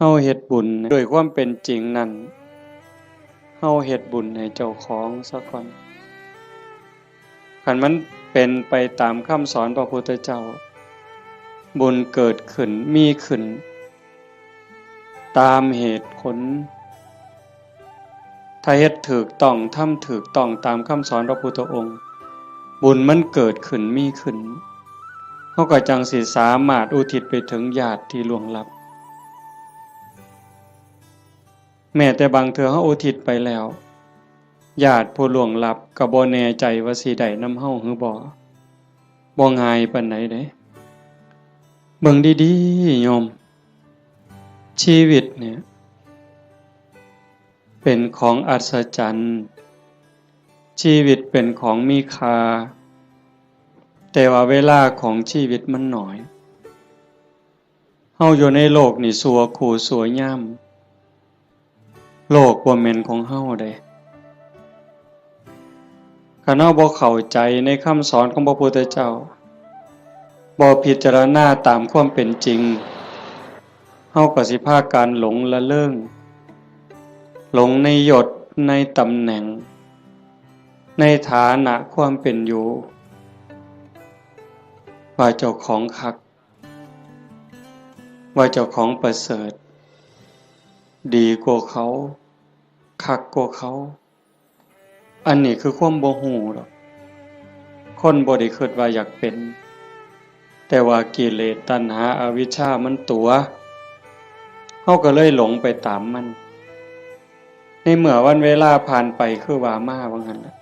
เฮาเฮ็ดบุญด้วยความเป็นจริงนั่นเฮาเฮ็ดบุญให้เจ้าของซะก่อนคันมันเป็นไปตามคำสอนพระพุทธเจ้าบุญเกิดขึ้นมีขึ้นตามเหตุผลถ้าเฮ็ดถูกต้องทำถูกต้องตามคำสอนพระพุทธองค์บุญมันเกิดขึ้นมีขึ้นเฮาก็จังสิสามารถอุทิศไปถึงญาติที่ล่วงลับแม้แต่บางเทื่อเฮาอุทิศไปแล้วญาติผู้ล่วงลับก็บ่แน่ใจว่าสิได้นำเฮาหรือบ่ง่ายปานใดเด้เบิ่งดีๆโยมชีวิตเนี่ยเป็นของอัศจรรย์ชีวิตเป็นของมีค่าแต่ว่าเวลาของชีวิตมันน้อยเฮาอยู่ในโลกนี่สัวคู่สัวยามโลกบ่แม่นของเฮาเด้คันเฮาบ่เข้าใจในคำสอนของพระพุทธเจ้าบ่พิจารณาตามความเป็นจริงเฮาก็สิพากันหลงละเริงหลงในยศในตำแหน่งในฐานะความเป็นอยู่ว่าเจ้าของคักว่าเจ้าของประเสริฐดีกว่าเขาคักกว่าเขาอันนี้คือความบ่ฮู้ดอกคนบ่ได้คิดว่าอยากเป็นแต่ว่ากิเลสตัณหาอวิชชามันตัวเฮาก็เลยหลงไปตามมันในเมื่อวันเวลาผ่านไปคือว่ามาว่างั้นน่ะ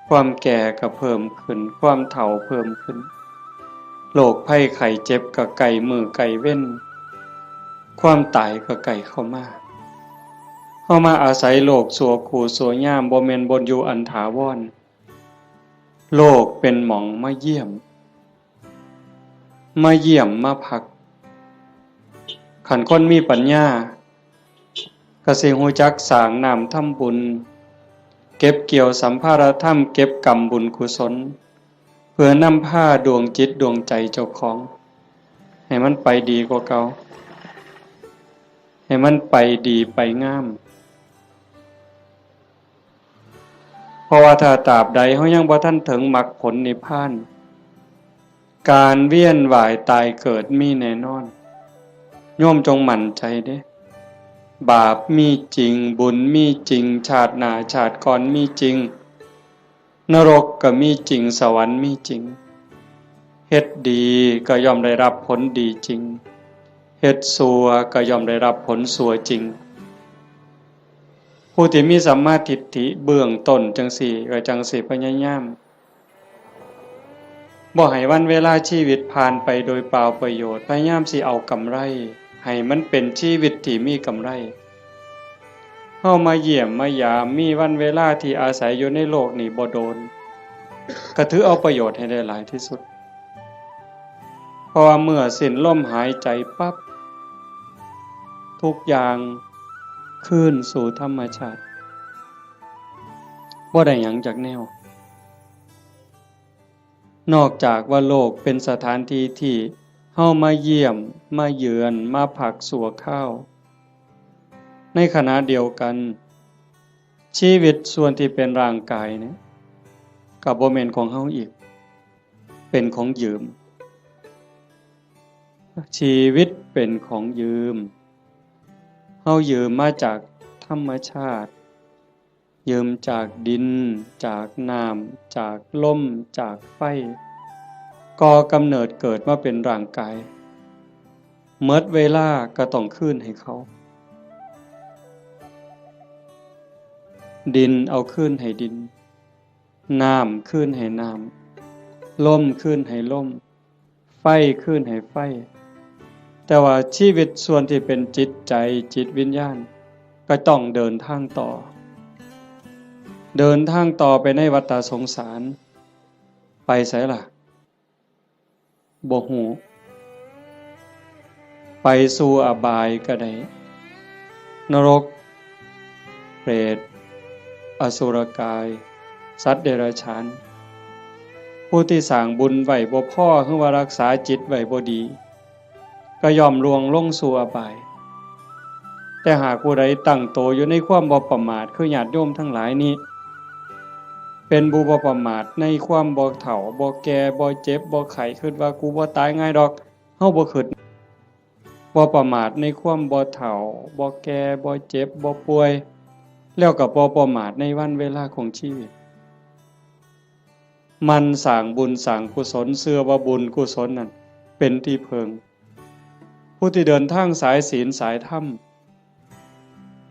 ความแก่ก็เพิ่มขึ้นความเฒ่าเพิ่มขึ้นโรคภัยไข้เจ็บก็ใกล้มื้อใกล้เว้นความตายก็ใกล้เข้ามาเฮามาอาศัยโลกสัวคู่สัวยามบ่แม่นบ่อยู่อันถาวรโลกเป็นหม่องมาเยี่ยมมาพักคันคนมีปัญญาก็สิรู้จักสร้างน้ำทำบุญเก็บเกี่ยวสัมภารธรรมเก็บกรรมบุญกุศลเพื่อนำพาดวงจิตดวงใจเจ้าของให้มันไปดีกว่าเก่าให้มันไปดีไปงามเพราะว่าถ้าตราบใดเฮายังบ่ทันถึงมรรคผลนิพพานการเวียนว่ายตายเกิดมีแน่นอนโยมจงมั่นใจเด้บาปมีจริงบุญมีจริงชาติหน้าชาติก่อนมีจริงนรกก็มีจริงสวรรค์มีจริงเฮ็ดดีก็ย่อมได้รับผลดีจริงเฮ็ดชั่วก็ย่อมได้รับผลชั่วจริงผู้ที่มีสัมมาทิฏฐิเบื้องต้นจังสี่ก็จังสิพยายามบ่ให้วันเวลาชีวิตผ่านไปโดยเปล่าประโยชน์พยายามสิเอากำไรให้มันเป็นชีวิตที่มีกำไรเฮามาเยี่ยมมายามมีวันเวลาที่อาศัยอยู่ในโลกนี้บ่โดนก็ถือเอาประโยชน์ให้ได้หลายที่สุดเพราะว่าเมื่อสิ้นลมหายใจปั๊บทุกอย่างคืนสู่ธรรมชาติบ่ได้หยังจากแนวนอกจากว่าโลกเป็นสถานที่ที่เฮามาเยี่ยมมาเยือนมาพักสัวข้าวในขณะเดียวกันชีวิตส่วนที่เป็นร่างกายเนี่ยก็บ่แม่นของเฮาอีกเป็นของยืมชีวิตเป็นของยืมเฮายืมมาจากธรรมชาติยืมจากดินจากน้ำจากลมจากไฟก่อกำเนิดเกิดมาเป็นร่างกายเมิดเวลาก็ต้องคืนให้เขาดินเอาคืนให้ดินน้ำคืนให้น้ำลมคืนให้ลมไฟคืนให้ไฟแต่ว่าชีวิตส่วนที่เป็นจิตใจจิตวิญญาณก็ต้องเดินทางต่อไปในวัฏสงสารไปไสล่ะบ่ฮู้ไปสู่อบายก็ได้นรกเปรตอสุรกายสัตว์เดรัจฉานผู้ที่สร้างบุญไว้บ่พอหรือว่ารักษาจิตไว้บ่ดีก็ย่อมลวงลงสู่อบาย แต่หากผู้ใดตั้งโตอยู่ในความบ่ประมาทคือญาติโยมทั้งหลายนี้เป็นผู้บ่ประมาทในความบ่เฒ่าบ่แก่บ่เจ็บบ่ไข้คิดว่ากูบ่ตายง่ายดอกเฮาบ่คิดบ่ประมาทในความบ่เฒ่าบ่แก่บ่เจ็บบ่ป่วยแล้วก็บ่ประมาทในวันเวลาของชีวิตมันสร้างบุญสร้างกุศลเชื่อว่าบุญกุศลนั่นเป็นที่พึ่งผู้ที่เดินทางสายศีลสายธรรม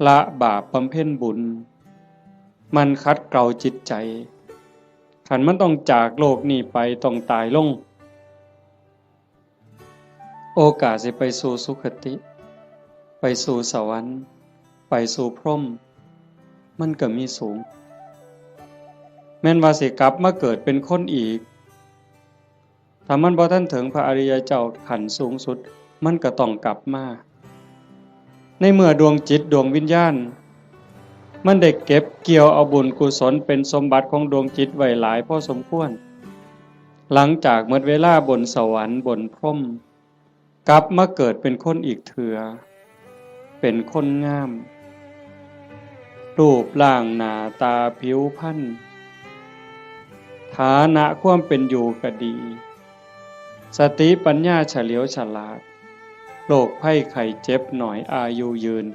ละบาปบำเพ็ญบุญมันคัดเกลาจิตใจขันมันต้องจากโลกนี้ไปต้องตายลงโอกาสสิไปสู่สุคติไปสู่สวรรค์ไปสู่พรหมมันก็มีสูงแม้นว่าสิกลับมาเกิดเป็นคนอีกถ้ามันบ่ทันถึงพระอริยเจ้าขั้นสูงสุดมันก็ต้องกลับมาในเมื่อดวงจิตดวงวิญญาณมันได้เก็บเกี่ยวเอาบุญกุศลเป็นสมบัติของดวงจิตไว้หลายพอสมควรหลังจากหมดเวลาบนสวรรค์บนพรหมกลับมาเกิดเป็นคนอีกเถื่อเป็นคนงามรูปร่างหน้าตาผิวพรรณฐานะความเป็นอยู่ก็ดีสติปัญญาเฉลียวฉลาดโรคภัยไข้เจ็บหน่อยอายุยืน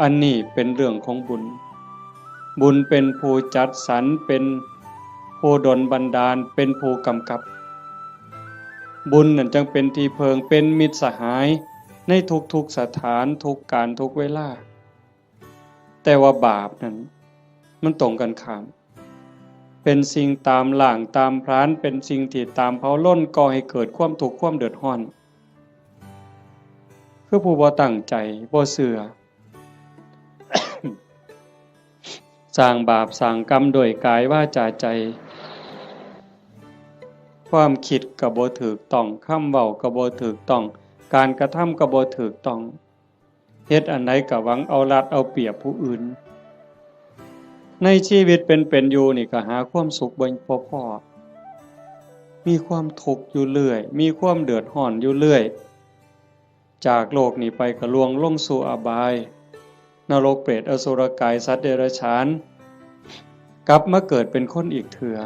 อันนี้เป็นเรื่องของบุญบุญเป็นผู้จัดสรรเป็นผู้ดลบันดาลเป็นผู้กำกับบุญนั่นจึงเป็นที่เพิงเป็นมิตรสหายในทุกๆสถานทุกการทุกเวลาแต่ว่าบาปนั้นมันตรงกันข้ามเป็นสิ่งตามหลังตามพรานเป็นสิ่งที่ตามเผาล้นก่อให้เกิดความทุกข์ความเดือดร้อนคือผู้บ่ตั้งใจบ่เชื่อ สร้างบาปสร้างกรรมโดยกายวาจาใจความคิดก็บ่ถูกต้องคำเว้าก็บ่ถูกต้องการกระทำก็บ่ถูกต้องเฮ็ดอันใดก็หวังเอารัดเอาเปรียบผู้อื่นในชีวิตเป็นอยู่นี่ก็หาความสุขบ่พอมีความทุกข์อยู่เรื่อยมีความเดือดร้อนอยู่เรื่อยจากโลกนี้ไปก็ล่วงลงสู่อบายนรกเปรตอสุรกายสัตว์เดรัจฉานกลับมาเกิดเป็นคนอีกเถื่อ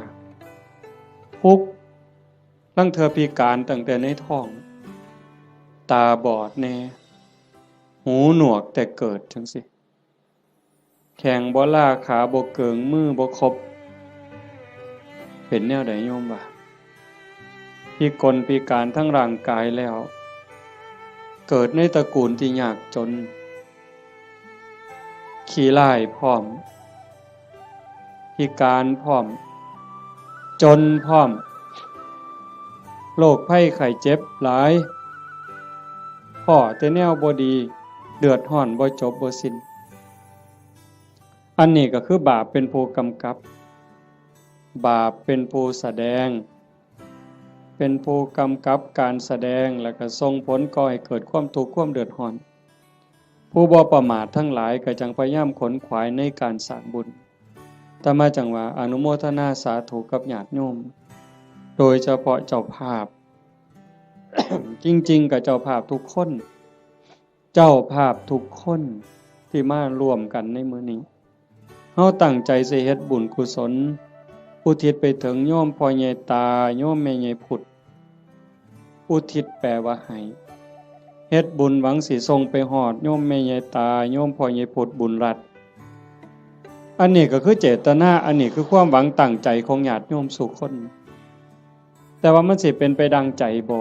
ทุกข์ลังเธอพิการตั้งแต่ในท้องตาบอดแน่หูหนวกแต่เกิดจังสิแข้งบ่ล่าขาบ่เกิงมือบ่ครบเป็นแนวใดโยมบ่าพิกลพิการทั้งร่างกายแล้วเกิดในตระกูลที่ยากจนขี้ร้ายพร้อมพิการพร้อมจนพร้อมโรคภัยไข้เจ็บหลายพ่อแต่แนวบ่ดีเดือดร้อนบ่จบบ่สิ้นอันนี้ก็คือบาปเป็นผู้กำกับบาปเป็นผู้แสดงเป็นผู้กำกับการแสดงแล้วก็ส่งผลก่อให้เกิดความทุกข์ความเดือดร้อนผู้บ่ประมาททั้งหลายก็จังพยายามขนขวายในการสร้างบุญแต่มาจังว่าอนุโมทนาสาธุกับญาติโยมโดยเฉพาะเจ้าภาพ จริงๆกับเจ้าภาพทุกคนเจ้าภาพทุกคนที่มาร่วมกันในมื้อนี้เฮาตั้งใจสิเฮ็ดบุญกุศลอุทิศไปถึงโยมพ่อใหญ่ตาโยมแม่ใหญ่พุทธอุทิศแปลว่าให้เฮ็ดบุญหวังสิส่งไปฮอดโยมแม่ใหญ่ตาโยมพ่อใหญ่พุทธบุญรัตน์อันนี้ก็คือเจตนาอันนี้คือความหวังตั้งใจของญาติโยมทุกคนแต่ว่ามันสิเป็นไปดังใจบ่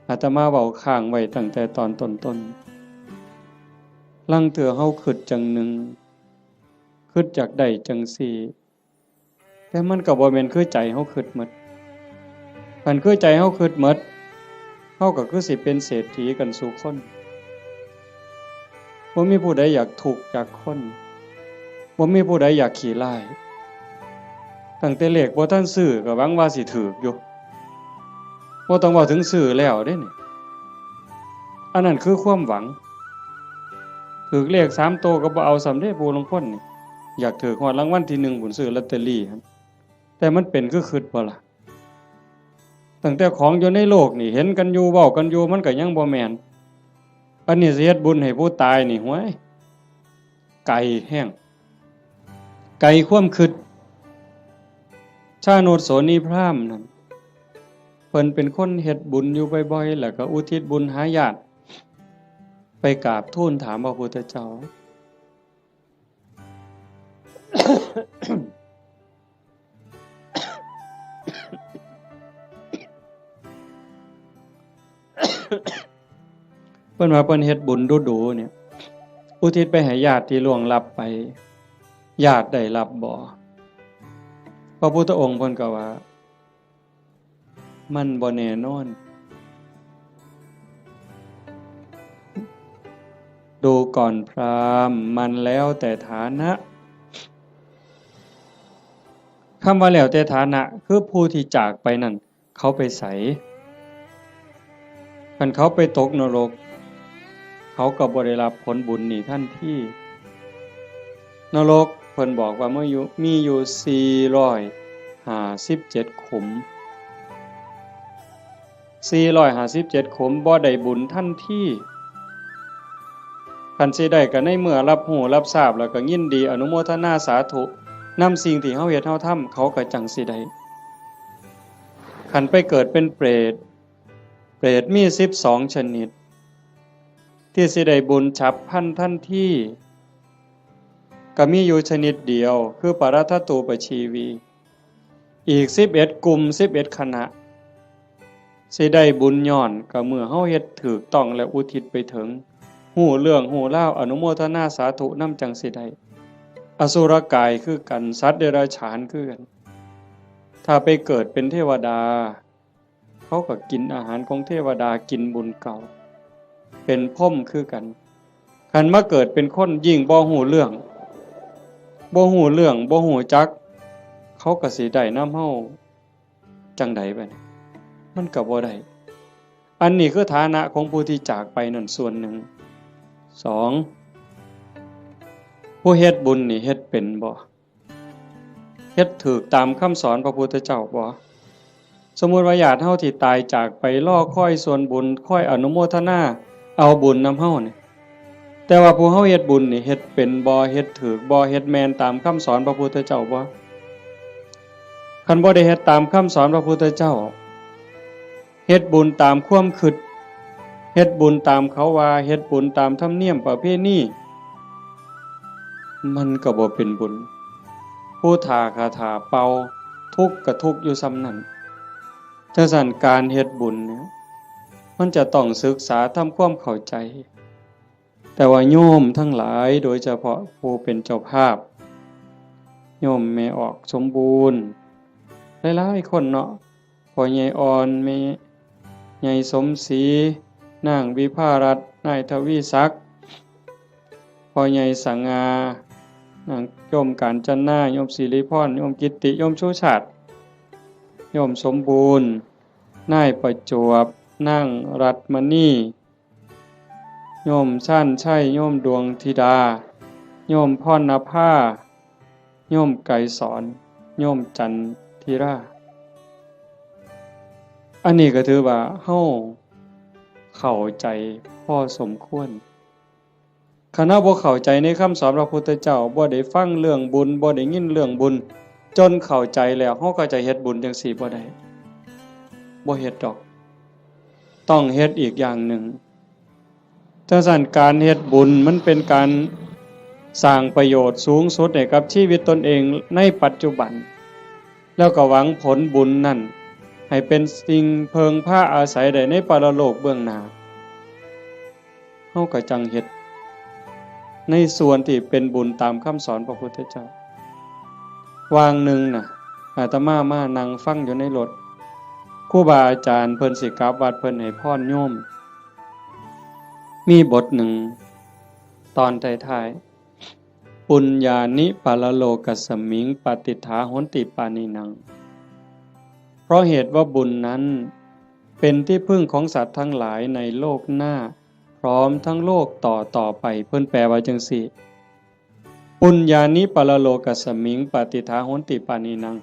อาตมาเว้าค้างไว้ตั้งแต่ตอนต้นๆลังเถื่อเฮาคิดจังหนึ่งคิดจากได้จังสี่แต่มันก็บ่แม่นคือใจเฮาคิดหมดคันคือใจเฮาคิดหมดเฮาก็คือสิเป็นเศรษฐีกันสู่คนบ่มีผู้ใดอยากทุกข์จากคนบ่มีผู้ใดอยากขี้ร้ายตั้งแต่เลขบ่ทันซื้อก็หวังว่าสิถูกอยู่บ่ต้องเว้าถึงซื้อแล้วเด้นี่อันนั้นคือความหวังถูกเลข3โตวก็บ่เอาสำเร็จผู้ลางคนนี่อยากถูกฮอดรางวัลที่1บุญซื้อลอตเตอรี่ครับแต่มันเป็นคือคิดบ่ล่ะตั้งแต่ของอยู่ในโลกนี่เห็นกันอยู่เว้ากันอยู่มันก็ยังบ่แม่น อันนี้สิเฮ็ดบุญให้ผู้ตายนี่ห้วยไกลแห้งไกลความคิดชาโนดโสนีพราหมณ์นั่นเพิ่นเป็นคนเฮ็ดบุญอยู่บ่อยๆแล้วก็อุทิศบุญหาญาติไปกราบทูลถามพระพุทธเจ้า เพิ่นว่าเพิ่นเฮ็ดบุญดูๆเนี่ยอุทิศไปให้ญาติที่ล่วงลับไปญาติได้รับบ่พระพุทธองค์เพิ่นก็ว่ามันบ่แน่นอนดูก่อนพราหมณ์มันแล้วแต่ฐานะคำว่าแล้วแต่ฐานะคือผู้ที่จากไปนั่นเขาไปไสคันเขาไปตกนรกเขาก็บ่ได้รับผลบุญนี่ทันทีนรกเพิ่นบอกว่ามีอยู่457ขุม457ขุมบ่ได้บุญทันทีคันสิได้ก็ในเมื่อรับรู้รับทราบแล้วก็ยินดีอนุโมทนาสาธุนำสิ่งที่เฮาเฮ็ดเฮาทำเขาก็จังสิได้คันไปเกิดเป็นเปรตมี12ชนิดที่สิได้บุญฉับพลันทันทีก็มีอยู่ชนิดเดียวคือปรัตถตูปชีวีอีก11กลุ่ม11คณะสิได้บุญย้อนก็เมื่อเฮาเฮ็ดถูกต้องและอุทิศไปถึงฮู้เรื่องฮู้ราวอนุโมทนาสาธุนำจังสิได้อสุรกายคือกันสัตว์เดรัจฉานคือกันถ้าไปเกิดเป็นเทวดาเขาก็กินอาหารของเทวดากินบุญเก่าเป็นพรหมคือกันคันมาเกิดเป็นคนยิ่งบ่ฮู้เรื่องบ่ฮู้จักเขาก็สิได้นำเฮาจังได๋บัดนี้มันก็บ่ได้อันนี้คือฐานะของผู้ที่จากไปนั่นส่วนหนึ่ง2ผู้เฮ็ดบุญนี่เฮ็ดเป็นบ่เฮ็ดถูกตามคำสอนพระพุทธเจ้าบ่สมมุติว่าญาติเฮาที่ตายจากไปรอคอยส่วนบุญคอยอนุโมทนาเอาบุญนำเฮานี่แต่ว่าผู้เฮาเฮ็ดบุญนี่เฮ็ดเป็นบ่เฮ็ดถูกบ่เฮ็ดแม่นตามคำสอนพระพุทธเจ้าบ่คันบ่ได้เฮ็ดตามคำสอนพระพุทธเจ้าเฮ็ดบุญตามความคิดเฮ็ดบุญตามเขาว่าเฮ็ดบุญตามธรรมเนียมประเพณีมันก็บ่เป็นบุญผู้ทาคาถาเป่าทุกข์ก็ทุกข์อยู่ซ้ำนั้นจังซั่นการเฮ็ดบุญเนี่ยมันจะต้องศึกษาทำความเข้าใจแต่ว่าโยมทั้งหลายโดยเฉพาะผู้เป็นเจ้าภาพโยมแม่ออกสมบูรณ์หลายๆคนเนาะพ่อใหญ่อ่อนแม่ใหญ่สมศรีนางวิภารัตน์นายทวีศักดิ์พ่อใหญ่สังงานางโยมกาญจนาโยมศิริพรโยมกิตติโยมชูชาติโยมสมบูรณ์นายประจวบนางรัตมณีโยมชั่นชัยโยมดวงธิดาโยมพรณภาโยมไกรสอนโยมจันทิราอันนี้ก็ถือว่าเฮาเข้าใจพอสมควรคณะบ่เข้าใจในคำสอนพระพุทธเจ้าบ่ได้ฟังเรื่องบุญบ่ได้ยินเรื่องบุญจนเข้าใจแล้วเฮาก็จะเฮ็ดบุญจังซี่บ่ได้บ่เฮ็ดดอกต้องเฮ็ดอีกอย่างหนึ่งจังซั่นการเฮ็ดบุญมันเป็นการสร้างประโยชน์สูงสุดให้กับชีวิตตนเองในปัจจุบันแล้วก็หวังผลบุญนั่นให้เป็นสิ่งเพิงพาอาศัยได้ในปรโลกเบื้องหน้าเฮาก็จังเฮ็ดในส่วนที่เป็นบุญตามคำสอนพระพุทธเจ้าวางหนึ่งน่ะอาตมามานั่งฟังอยู่ในรถครูบาอาจารย์เพิ่นสิกลับวัดเพิ่นให้พรโยมมีบทหนึ่งตอนท้ายๆปุญญานิปรโลกัสสมิงปฏิฐาโหนติปานินังเพราะเหตุว่าบุญนั้นเป็นที่พึ่งของสัตว์ทั้งหลายในโลกหน้าพร้อมทั้งโลกต่อไปเพิ่นแปลว่าจังซี่ปุญญานิปรโลกัสสมิงปฏิฐาโหนติปานินัง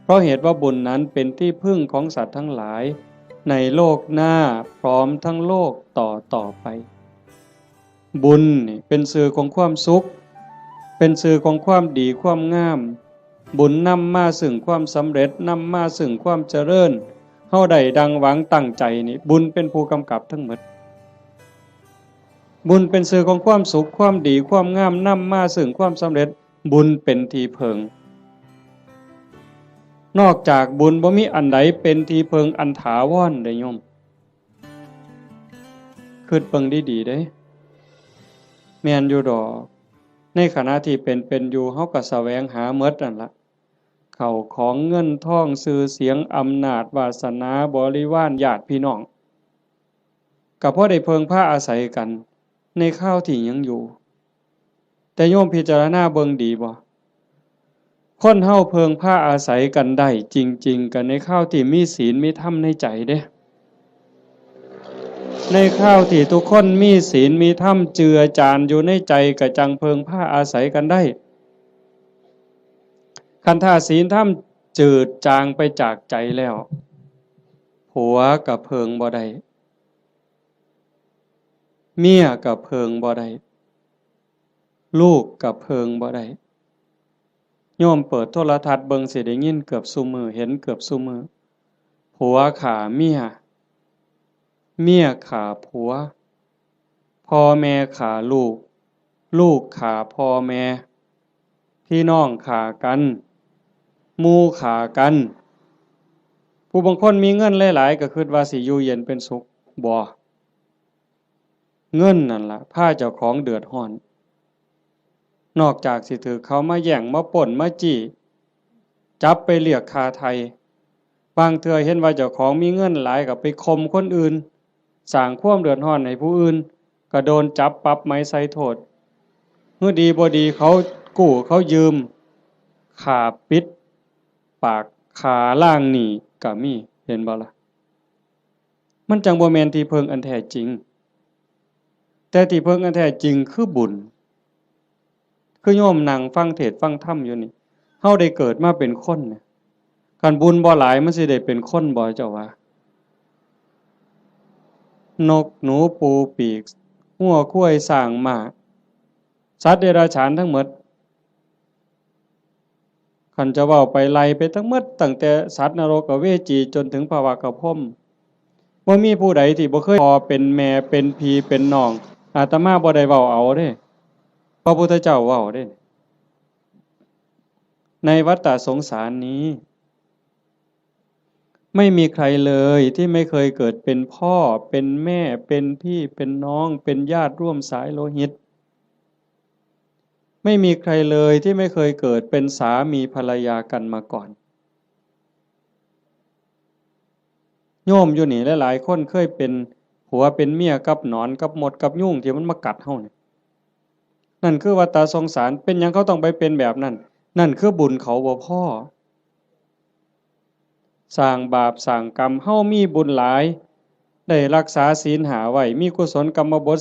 เพราะเหตุว่าบุญนั้นเป็นที่พึ่งของสัตว์ทั้งหลายในโลกหน้าพร้อมทั้งโลกต่อไป บุญนี่เป็นสื่อของความสุขเป็นสื่อของความดีความงามบุญนำมาซึ่งความสำเร็จนำมาซึ่งความเจริญเฮาได้ดังหวังตั้งใจนี่บุญเป็นผู้กำกับทั้งหมดบุญเป็นสื่อของความสุขความดีความงามนำมาซึ่งความสำเร็จบุญเป็นที่เพิงนอกจากบุญบ่มีอันใดเป็นที่เพิงอันถาวรได้โยมคิดเบิ่งดีๆเด้แม่นอยู่ดอกในขณะที่เป็นอยู่เฮาก็แสวงหาหมดนั่นล่ะเข้าของเงินทองชื่อเสียงอำนาจวาสนาบริวารญาติพี่น้องก็พอได้เพิงพาอาศัยกันในข้าวที่ยังอยู่แต่โยมพิจารณาเบิ่งดีบ่คนเฮาเพิงพาอาศัยกันได้จริงๆกันในข้าวที่มีศีลมีธรรมในใจเด้ในข้าวที่ทุกคนมีศีลมีธรรมเจือจานอยู่ในใจก็จังเพิงพาอาศัยกันได้คันถ้าศีลธรรมจืดจางไปจากใจแล้วผัวกับเพิงบ่ได้เมียกับเพิงบ่ได้ลูกกับเพิงบ่ได้โยมเปิดโทรทัศน์เบิ่งสิได้ยินเกือบซุมื้อเห็นเกือบซุมื้อผัวฆ่าเมียเมียฆ่าผัวพ่อแม่ฆ่าลูกลูกฆ่าพ่อแม่พี่น้องฆ่ากันหมู่ฆ่ากันผู้บางคนมีเงินหลายๆก็คิดว่าสิอยู่เย็นเป็นสุขบ่เงินนั่นล่ะพาเจ้าของเดือดร้อนนอกจากสิถือเขามาแย่งมาป่นมาจี้จับไปเรียกค่าไทยบางเทื่อเห็นว่าเจ้าของมีเงินหลายก็ไปข่มคนอื่นสร้างความเดือดร้อนให้ผู้อื่นก็โดนจับปรับไม้ใส่โทษเมื่อดีบ่ดีเขากู้เขายืมค่าปิดปากค่าล้างหนี้ก็มีเห็นบ่ล่ะมันจังบ่แม่นที่เพิงอันแท้จริงแต่ที่เพิงอันแท้จริงคือบุญคือโยมนั่งฟังเทศน์ฟังธรรมอยู่นี่เฮาได้เกิดมาเป็นคนเนี่ยคันบุญบ่หลายมันสิได้เป็นคนบ่เจ้าว่านกหนูปูปีกงัวควายสร้างม้าสัตว์เดรัจฉานทั้งหมดคันจะเว้าไปไล่ไปทั้งหมดตั้งแต่สัตว์นรกอเวจีจนถึงภวากพรหมบ่มีผู้ใดที่บ่เคยพ่อเป็นแม่เป็นพี่เป็นน้องอาตมาบ่ได้เว้าเอาเด้พระพุทธเจ้าเว้าเด้ในวัฏสงสารนี้ไม่มีใครเลยที่ไม่เคยเกิดเป็นพ่อเป็นแม่เป็นพี่เป็นน้องเป็นญาติร่วมสายโลหิตไม่มีใครเลยที่ไม่เคยเกิดเป็นสามีภรรยากันมาก่อนโยมอยู่นี่หลายๆคนเคยเป็นผัวเป็นเมียกับหนอนกับมดกับยุงที่มันมากัดเฮานี่นั่นคือวัฏสงสารเป็นหยังเขาต้องไปเป็นแบบนั้นนั่นคือบุญเขาบ่พอสร้างบาปสร้างกรรมเฮามีบุญหลายได้รักษาศีลหาไว้มีกุศลกรรมบท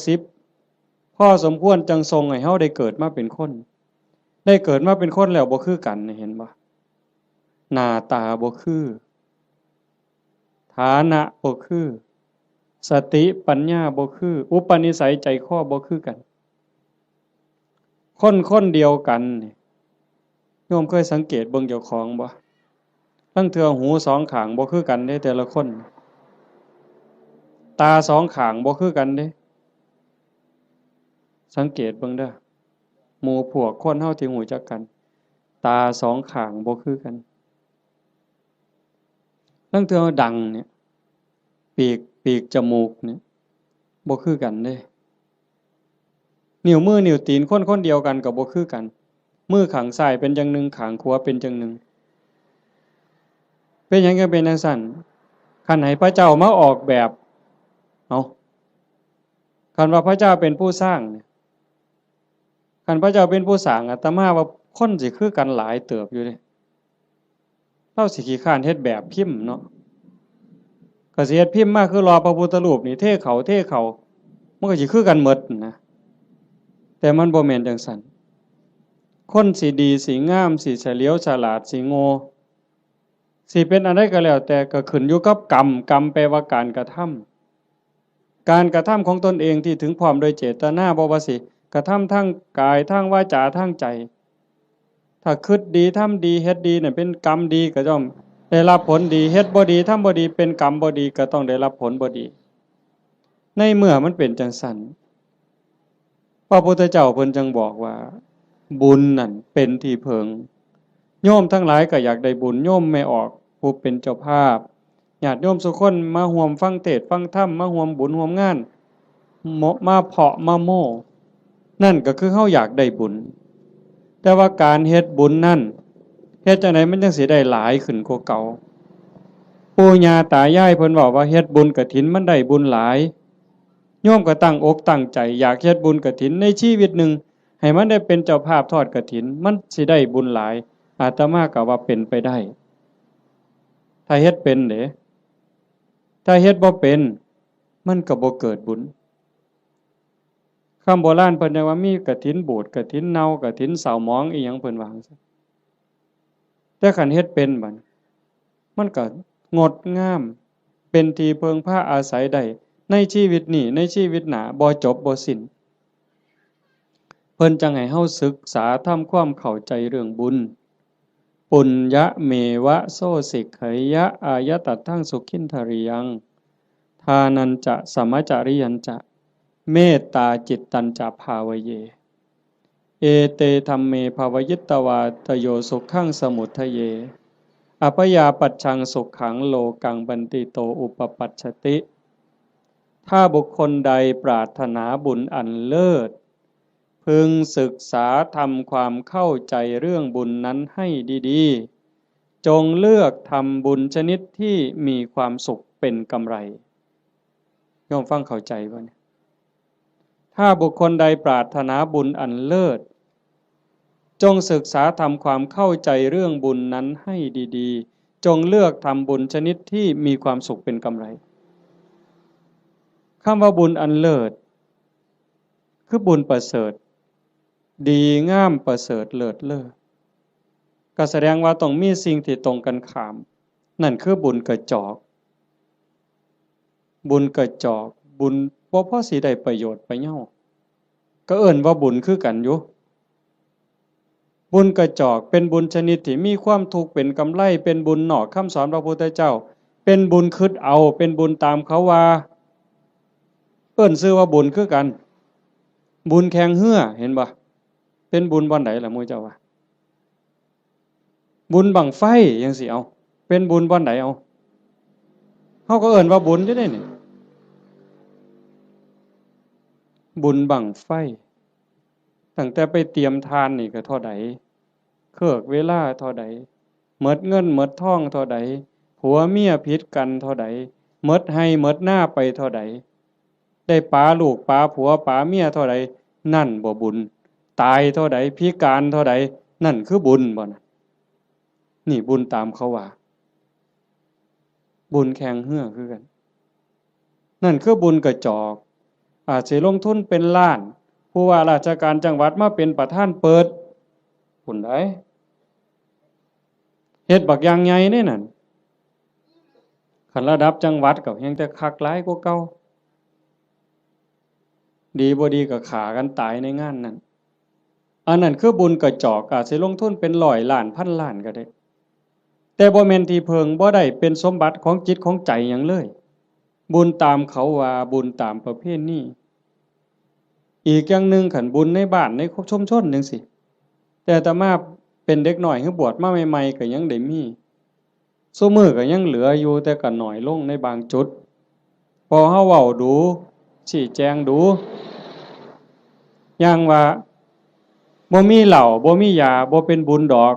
10พอสมควรจังทรงให้เฮาได้เกิดมาเป็นคนได้เกิดมาเป็นคนแล้วบ่คือกันเห็นบ่หน้าตาบ่คือฐานะบ่คือสติปัญญาบ่คืออุปนิสัยใจคอบ่คือกันคนเดียวกันนี่โยมเคยสังเกตเบิ่งเจ้าของบ่ลางเทื่อหูสองข้างบ่คือกันเด้แต่ละคนตาสองข้างบ่คือกันเด้สังเกตเบิ่งเด้อหมู่พวกคนเฮาที่รู้จักกันตาสองข้างบ่คือกันลางเทื่อดังเนี่ยปีกจมูกเนี่ยบ่คือกันเด้นิ้วมือนิ้วตีนคนเดียวกันก็บ่คือกันมือข้างซ้ายเป็นจังหนึงข้างขวาเป็นจังหนึงเป็นหยังก็เป็นจังซั่นคันให้พระเจ้ามาออกแบบเอาคันว่าพระเจ้าเป็นผู้สร้างเนี่ยคันพระเจ้าเป็นผู้สร้างอาตมาว่าคนสิคือกันหลายเติบอยู่เด้เราสิขี้คร้านเฮ็ดแบบพิมพ์เนาะก็สิเฮ็ดพิมพ์มาคือรอพระพุทธรูปนี่เทเขามันก็สิคือกันหมดนะแต่มันบ่แม่นจังซั่นคนสิดีสิงามสิเฉลียวฉลาดสิโง่สิเป็นอะไรก็แล้วแต่ก็ขึ้นอยู่กับกรรมแปลว่าการกระท การกระทำของตนเองที่ถึงพร้อมโดยเจตนาบ่ว่าสิกระทำทั้งกายทั้งวาจาทั้งใจถ้าคิดดีทำดีเฮ็ดดีเนี่ยเป็นกรรมดีก็ย่อมได้รับผลดีเฮ็ดบ่ดีทำบ่ดีเป็นกรรมบ่ดีก็ต้องได้รับผลบ่ดีในเมื่อมันเป็นจังซั่นพระพุทธเจ้าเพิ่นจึงบอกว่าบุญนั่นเป็นที่เพิงโยมทั้งหลายก็อยากได้บุญโยมไม่ออกผู้เป็นเจ้าภาพญาติโยมทุกคนมาร่วมฟังเทศน์ฟังธรรมมาร่วมบุญร่วมงานมาเพาะมาโม่นั่นก็คือเฮาอยากได้บุญแต่ว่าการเฮ็ดบุญนั่นเฮ็ดจังไดมันจังสิได้หลายขึ้นกว่าเก่าปู่ย่าตายายเพิ่นบอกว่าเฮ็ดบุญกฐินมันได้บุญหลายโยมก็ตั้งอกตั้งใจอยากเฮ็ดบุญกฐินในชีวิตหนึ่งให้มันได้เป็นเจ้าภาพทอดกฐินมันสิได้บุญหลายอาตมาก็ว่าเป็นไปได้ถ้าเฮ็ดเป็นเด้ถ้าเฮ็ดบ่เป็นมันก็บ่เกิดบุญคำโบราณเพิ่นว่ามีกฐินบูดกฐินเน่ากฐินเศร้าหมองอีหยังเพิ่นว่าจังซั่นแต่คันเฮ็ดเป็นบัดมันก็งดงามเป็นที่เพิงพาอาศัยได้ในชีวิตนี้ในชีวิตหน้าบ่จบบ่สิ้นเพิ่นจังให้เฮาศึกษาทำความเข้าใจเรื่องบุญปุญญะเมวะโสสิกขยะอายตัตถังสุขินทริยังทานันจะสมจาริยันจะเมตตาจิตตัญจะภาวเยเอเตธัมเมภาวยิตตวาตโยสุขังสมุทัยเยอภยาปัจฉังสุขังโลกังบันติโตอุปปัชชติถ้าบุคคลใดปรารถนาบุญอันเลิศพึงศึกษาทำความเข้าใจเรื่องบุญนั้นให้ดีๆจงเลือกทำบุญชนิดที่มีความสุขเป็นกำไรโยมฟังเข้าใจบ่เนี่ยถ้าบุคคลใดปรารถนาบุญอันเลิศจงศึกษาทำความเข้าใจเรื่องบุญนั้นให้ดีๆจงเลือกทำบุญชนิดที่มีความสุขเป็นกำไรคำว่าบุญอันเลิศคือบุญประเสริฐดีงามประเสริฐเลิศเลิศก็แสดงว่าต้องมีสิ่งที่ตรงกันข้ามนั่นคือบุญกระจอกบุญกระจอกบุญบ่พอสิได้ประโยชน์ไปเหย้าก็เอิ้นว่าบุญคือกันอยู่บุญกระจอกเป็นบุญชนิดที่มีความทุกข์เป็นกำไรเป็นบุญนอกคำสอนพระพุทธเจ้าเป็นบุญคิดเอาเป็นบุญตามเขาว่าเอิ้นชื่อว่าบุญคือกันบุญแข่งเหือเห็นบ่เป็นบุญบ่อนใดล่ะหมู่เจ้าว่าบุญบั้งไฟจังสิเอาเป็นบุญบ่อนใดเอาเฮาก็เอิ้นว่าบุญอยู่เด้นี่บุญบั้งไฟตั้งแต่ไปเตรียมทานนี่ก็เท่าใดเครือกเวลาเท่าใดหมดเงินหมดทองเท่าใดผัวเมียผิดกันเท่าใดหมดให้หมดหน้าไปเท่าใดได้ปาลูกปาผัวปาเมียเท่าใดนั่นบ่บุญตายเท่าใดพิการเท่าใดนั่นคือบุญบ่นะนี่บุญตามเขาว่าบุญแข่งเหือคือกันนั่นคือบุญกระจอกอาจสิลงทุนเป็นล้านผู้ว่าราชการจังหวัดมาเป็นประธานเปิดพุ่นได้เฮ็ดบักอย่างใหญ่นี่นั่นคันระดับจังหวัดก็ยังแต่คักหลายกว่าเก่าดีบ่ดีก็ฆ่ากันตายในงานนั้นอันนั้นคือบุญกระจอกอาจสิลงทุนเป็นร้อยล้านพันล้านก็ได้แต่บ่แม่นที่เพิงบ่ได้เป็นสมบัติของจิตของใจหยังเลยบุญตามเขาว่าบุญตามประเพณีอีกอย่างหนึ่งขันบุญในบ้านในชุมชนจังซี่แต่อาตมาเป็นเด็กน้อยคือบวชมาใหม่ๆก็ยังได้มีซุมื้อก็ยังเหลืออยู่แต่ก็น้อยลงในบางจุดพอเฮาเว้าดูชี้แจงดูอย่างว่าบ่มีเหล้าบ่มียาบ่เป็นบุญดอก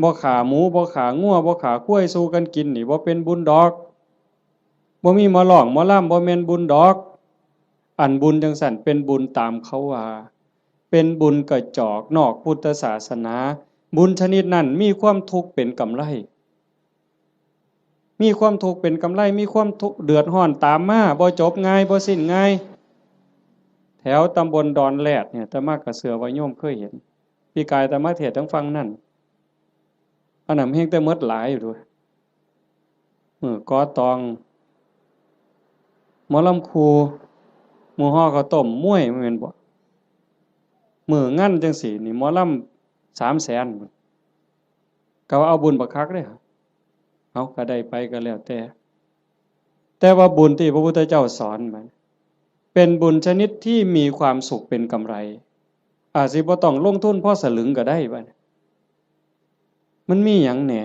บ่ฆ่าหมูบ่ฆ่างัวบ่ฆ่าควายสู้กันกินนี่บ่เป็นบุญดอกบ่มีหมอร้องหมอลำบ่แม่นบุญดอกอันบุญจังสั่นเป็นบุญตามเขาว่าเป็นบุญกระจอกนอกพุทธศาสนาบุญชนิดนั้นมีความทุกข์เป็นกำไรมีความทุกข์เป็นกำไรมีความทุกข์เดือดร้อนตามมาบ่จบง่ายบ่สิ้นง่ายแถวตำบลดอนแลดเนี่ยอาตมาก็เชื่อว่าโยมเคยเห็นพี่กายอาตมาเทศน์ทั้งฟังนั่นอันนั้นเฮงแต่หมดหลายอยู่ด้วยก่อตอง หมอลำครูหมู่ฮ้อข้าวต้มมวยแม่นบ่มื้องานจังซี่นี่หมอลำ300,000ก็ว่าเอาบุญบักคักเด้อเอาก็ได้ไปก็แล้วแต่ว่าบุญที่พระพุทธเจ้าสอนมันเป็นบุญชนิดที่มีความสุขเป็นกำไรอาจสิบ่ต้องลงทุนพอสลึงก็ได้บัดมันมีหยังแหน่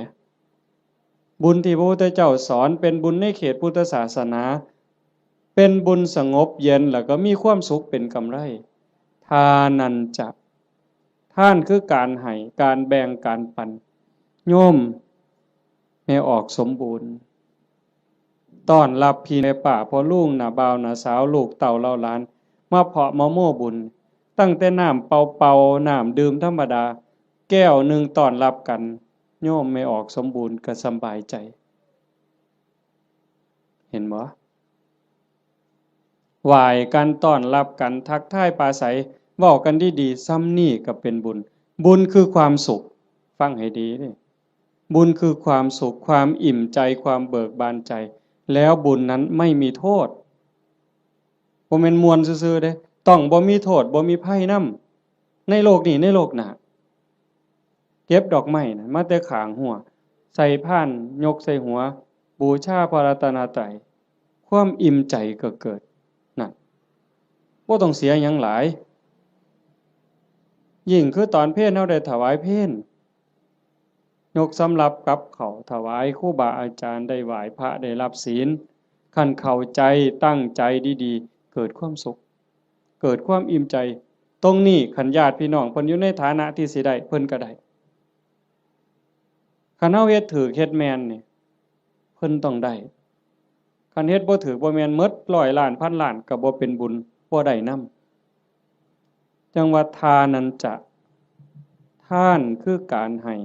บุญที่พระพุทธเจ้าสอนเป็นบุญในเขตพุทธศาสนาเป็นบุญสงบเย็นแล้วก็มีความสุขเป็นกำไรทานันจะท่านคือการให้การแบ่งการปันโยมให้ออกสมบูรณ์ต้อนรับพี่ในป่าพ่อลุงหน้าบ่าวหน้าสาวลูกเต่าเล่าหลานมาเพาะมะโม่บุญตั้งแต่น้ำเป่าๆน้ำดื่มธรรมดาแก้วหนึ่งต้อนรับกันโยมไม่ออกสมบูรณ์ก็สบายใจเห็นบ่ไหว้กันต้อนรับกันทักทายปราศัยเว้ากันดีๆซ้ำนี่ก็เป็นบุญบุญคือความสุขฟังให้ดีเด้บุญคือความสุขความอิ่มใจความเบิกบานใจแล้วบุญนั้นไม่มีโทษบ่แม่นม่วนซื่อๆเด้ต้องบ่มีโทษบ่มีภัยนำในโลกนี้ในโลกหน้าเก็บดอกไม้น่ะมาแต่ข้างหัวใส่พานยกใส่หัวบูชาพระรัตนตรัยความอิ่มใจก็เกิดนั่นบ่ต้องเสียหยังหลายยิ่งคือตอนเพลเฮาได้ถวายเพลยกสำรับกับเขาถวายครูบาอาจารย์ได้ไหว้พระได้รับศีลคันเข้าใจตั้งใจดีๆเกิดความสุขเกิดความอิ่มใจตรงนี้คันญาติพี่น้องเพิ่นอยู่ในฐานะที่สิได้เพิ่นก็ได้คันเฮาเฮ็ดถูกเฮ็ดแม่นนี่เพิ่นต้องได้คันเฮ็ดบ่ถูกบ่แม่นหมด100ล้านพันล้านก็บ่เป็นบุญบ่ได้นำจังว่าทานันจะทานคือการให้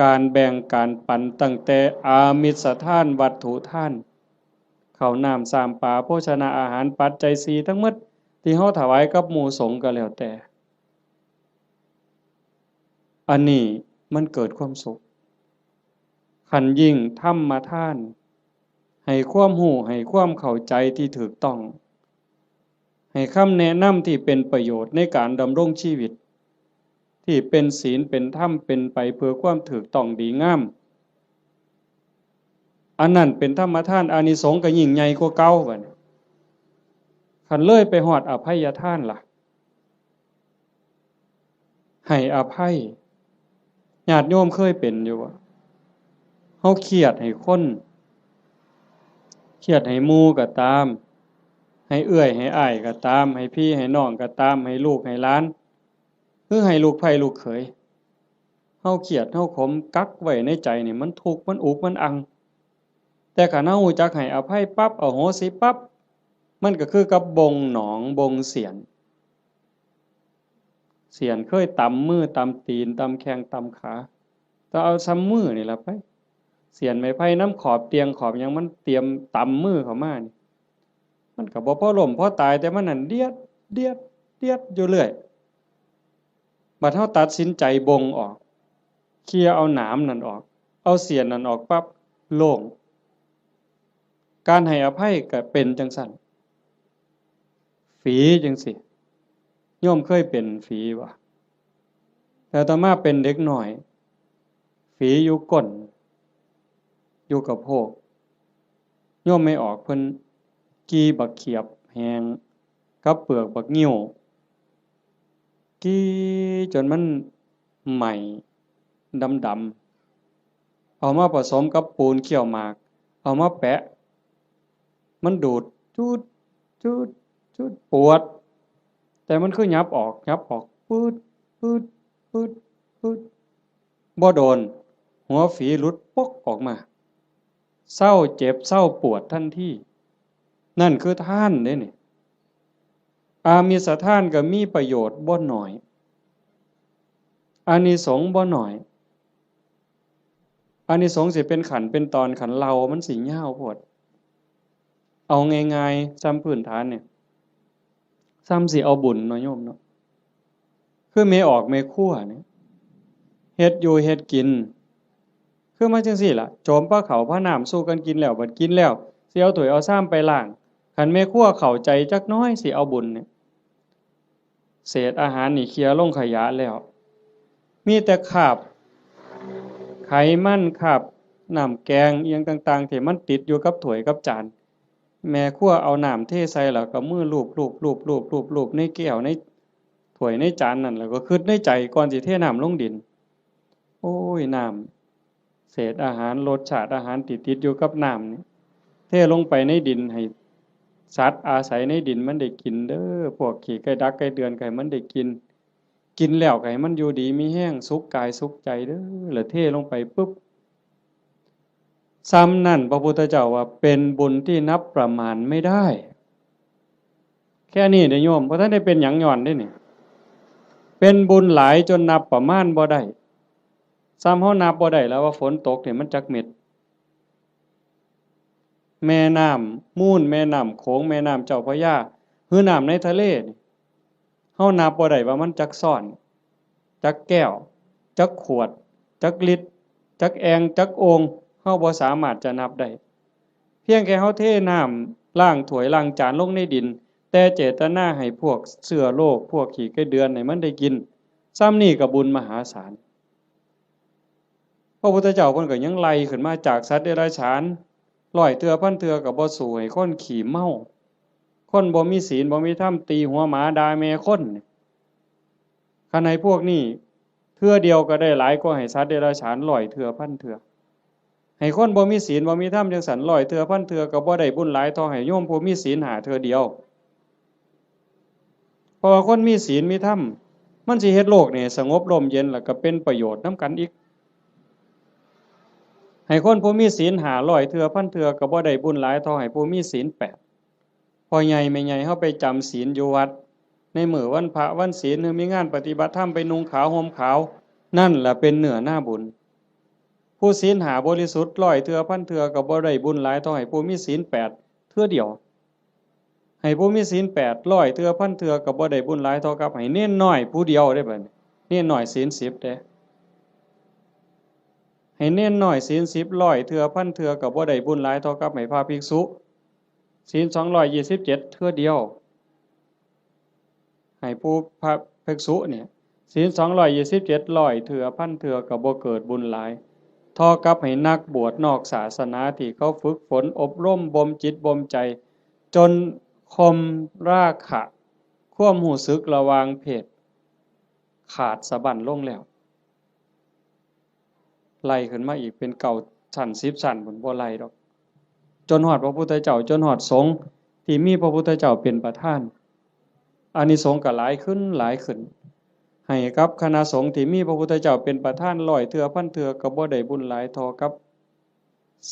การแบ่งการปันตั้งแต่อามิสทานวัตถุทานข้าวน้ำสามปลาโภชนาอาหารปัจจัย4ทั้งหมดที่เฮาถวายกับหมู่สงฆ์ก็แล้วแต่อันนี้มันเกิดความสุขคันยิ่งธรรมทานให้ความรู้ให้ความเข้าใจที่ถูกต้องให้คำแนะนำที่เป็นประโยชน์ในการดำรงชีวิตที่เป็นศีลเป็นธรรมเป็นไปเพื่อความถูกต้องดีงามอันนั้นเป็นธรรมทานอานิสงส์ก็ยิ่งใหญ่กว่าเก่าบัดนี้คันเลยไปฮอดอภัยทานล่ะให้อภัยญาติโยมเคยเป็นอยู่บ่เฮาเครียดให้คนเครียดให้หมู่ก็ตามให้เอื้อยให้อ้ายก็ตามให้พี่ให้น้องก็ตามให้ลูกให้หลานหรือให้ลูกไผลูกเขยเฮาเครียดเฮาขมกักไว้ในใจนี่มันทุกข์มันอุกมันอังแต่คันเฮารู้จักให้อภัยปั๊บอโหสิปั๊บมันก็คือกับบงหนองบงเสียนเคยตำมือตำตีนตำแข้งตำขาก็เอาซ้ำมือนี่ล่ะไปเสียนไม้ไผ่น้ำขอบเตียงขอบหยังมันเตรียมตำมือเข้ามานี่มันก็บ่พอล้มพอตายแต่มันนั่นเดียดเดียดเดียดอยู่เรื่อยบัดเฮาตัดสินใจบงออกเคลียร์เอาหนามนั่นออกเอาเสียนนั่นออกปั๊บโล่งการให้อภัยก็เป็นจังซั่นฝีจังซี่โยมเคยเป็นฝีบ่แต่ต่อมาเป็นเด็กน้อยฝีอยู่ก้นอยู่กับโพกโยมไม่ออกเพิ่นกีบักเขียบแหงกับเปลือกบักงิ้วกีจนมันใหม่ดำๆเอามาผสมกับปูนเขี้ยวหมากเอามาแปะมันดูดจูดจูดจูดปวดแต่มันคือยับออกปืดปืดปืดปืดบ่โดนหัวฝีหลุดปกออกมาเศร้าเจ็บเศร้าปวดทันทีนั่นคือท่านเด้นี่อามิสทานก็มีประโยชน์บ่น้อยอานิสงส์บ่น้อยอานิสงส์สิเป็นขันเป็นตอนขันเรามันสิยาวโพดเอาง่ายๆซ้ำพื้นฐานเนี่ยซ้ำสิเอาบุญเนาะโยมเนาะคือเมออกเมคั่วเนี่ยเฮ็ดอยู่เฮ็ดกินคือมาจังซี่ล่ะโจมปลาเขาพระน้ำสู้กันกินแล้วบัดกินแล้วสิเอาถ้วยเอาซ้ำไปล้าง คันแม่ครัวเข้าใจจักน้อยสิเอาบุญเนี่ยเศษอาหารนี่เคลียร์ลงขยะแล้วมีแต่คราบไขมันคราบน้ำแกงเอียงต่างๆที่มันติดอยู่กับถ้วยกับจานแม่ครัวเอาน้ำเทใส่แล้วก็มือลูบในแก้วในถ้วยในจานนั่นแล้วก็คิดในใจก่อนสิเทน้ำลงดินโอ้ยน้ำเศษอาหารรสชาติอาหารติดอยู่กับน้ำนี่เทลงไปในดินให้สัตว์อาศัยในดินมันได้กินเด้อพวกขี้ไก่ดักไก่เดือนไก่มันได้กินกินแล้วไก่มันอยู่ดีมีแห้งสุขกายสุขใจเด้อแล้วเทลงไปปุ๊บซ้ำนั่นพระพุทธเจ้าว่าเป็นบุญที่นับประมาณไม่ได้แค่นี้เด้อโยมเพราะท่านได้เป็นหยังย้อนได้นี่เป็นบุญหลายจนนับประมาณบ่ได้ซ้ำเฮานับบ่ได้แล้วว่าฝนตกเนี่ยมันจักเม็ดแม่น้ำมูลแม่น้ำโขงแม่น้ำเจ้าพระยาคือน้ำในทะเลนี่เฮานับบ่ได้ว่ามันจักซ่อนจักแก้วจักขวดจักลิตรจักแองจักโองเฮาบ่สามารถจะนับได้เพียงแค่เฮาเทน้ำล้างถ้วยล้างจานลงในดินแต่เจตนาให้พวกเชื้อโรคพวกขี้ไก่เดือนให้มันได้กินซ้ำนี่ก็บุญมหาศาลพระพุทธเจ้าเพิ่นก็ยังไล่ขึ้นมาจากสัตว์เดรัจฉานร้อยเทื่อพันเทื่อก็บ่สู้ให้คนขี้เมาคนบ่มีศีลบ่มีธรรมตีหัวหมาด่าแม่คนคันให้พวกนี้เทื่อเดียวก็ได้หลายกว่าให้สัตว์เดรัจฉานร้อยเทื่อพันเทื่อให้คนบ่มีศีลบ่มีธรรมจังสันร้อยเทื่อพันเทื่อก็บ่ได้บุญหลายเท่าให้โยมผู้มีศีลหาเทื่อเดียวเพราะว่าคนมีศีลมีธรรมมันสิเฮ็ดโลกนี่สงบร่มเย็นแล้วก็เป็นประโยชน์นำกันอีกให้คนผู้มีศีลหาร้อยเทื่อพันเทื่อก็บ่ได้บุญหลายเท่าให้ผู้มีศีล8พ่อใหญ่แม่ใหญ่เฮาไปจำศีลอยู่วัดในมื้อวันพระวันศีลหรือมีงานปฏิบัติธรรมไปนุ่งขาวห่มขาวนั่นแหละเป็นเนื้อหน้าบุญผู้ศีลหาบริสุทธิ์ร้อยเทื่อพันเทื่อก็บ่ได้บุญหลายเท่าให้ผู้มีศีล8เทื่อเดียวให้ผู้มีศีล8ร้อยเทื่อพันเทื่อก็บ่ได้บุญหลายเท่ากับให้เน้นน้อยผู้เดียวได้บัดนี้เน้นน้อยศีล10เด้ให้เน้นน้อยศีล10ร้อยเทื่อพันเทื่อก็บ่ได้บุญหลายเท่ากับให้พระภิกษุศีล227เทื่อเดียวให้ผู้พระภิกษุเนี่ยศีล227ร้อยเทื่อพันเทื่อก็บ่เกิดบุญหลายเท่ากับให้นักบวชนอกศาสนาที่เขาฝึกฝนอบรมบ่มจิตบ่มใจจนคมราคะความรู้สึกระหว่างเพศขาดสะบั้นลงแล้วไล่ขึ้นมาอีกเป็นเก่าชั้น10ชั้นบนบ่ไล่ดอกจนฮอดพระพุทธเจ้าจนฮอดสงฆ์ที่มีพระพุทธเจ้าเป็นประธานอานิสงส์ก็หลายขึ้นหลายขึ้นให้กับคณะสงฆ์ที่มีพระพุทธเจ้าเป็นประธานร้อยเทื่อพันเทื่อก็บ่ได้บุญหลายเท่ากับ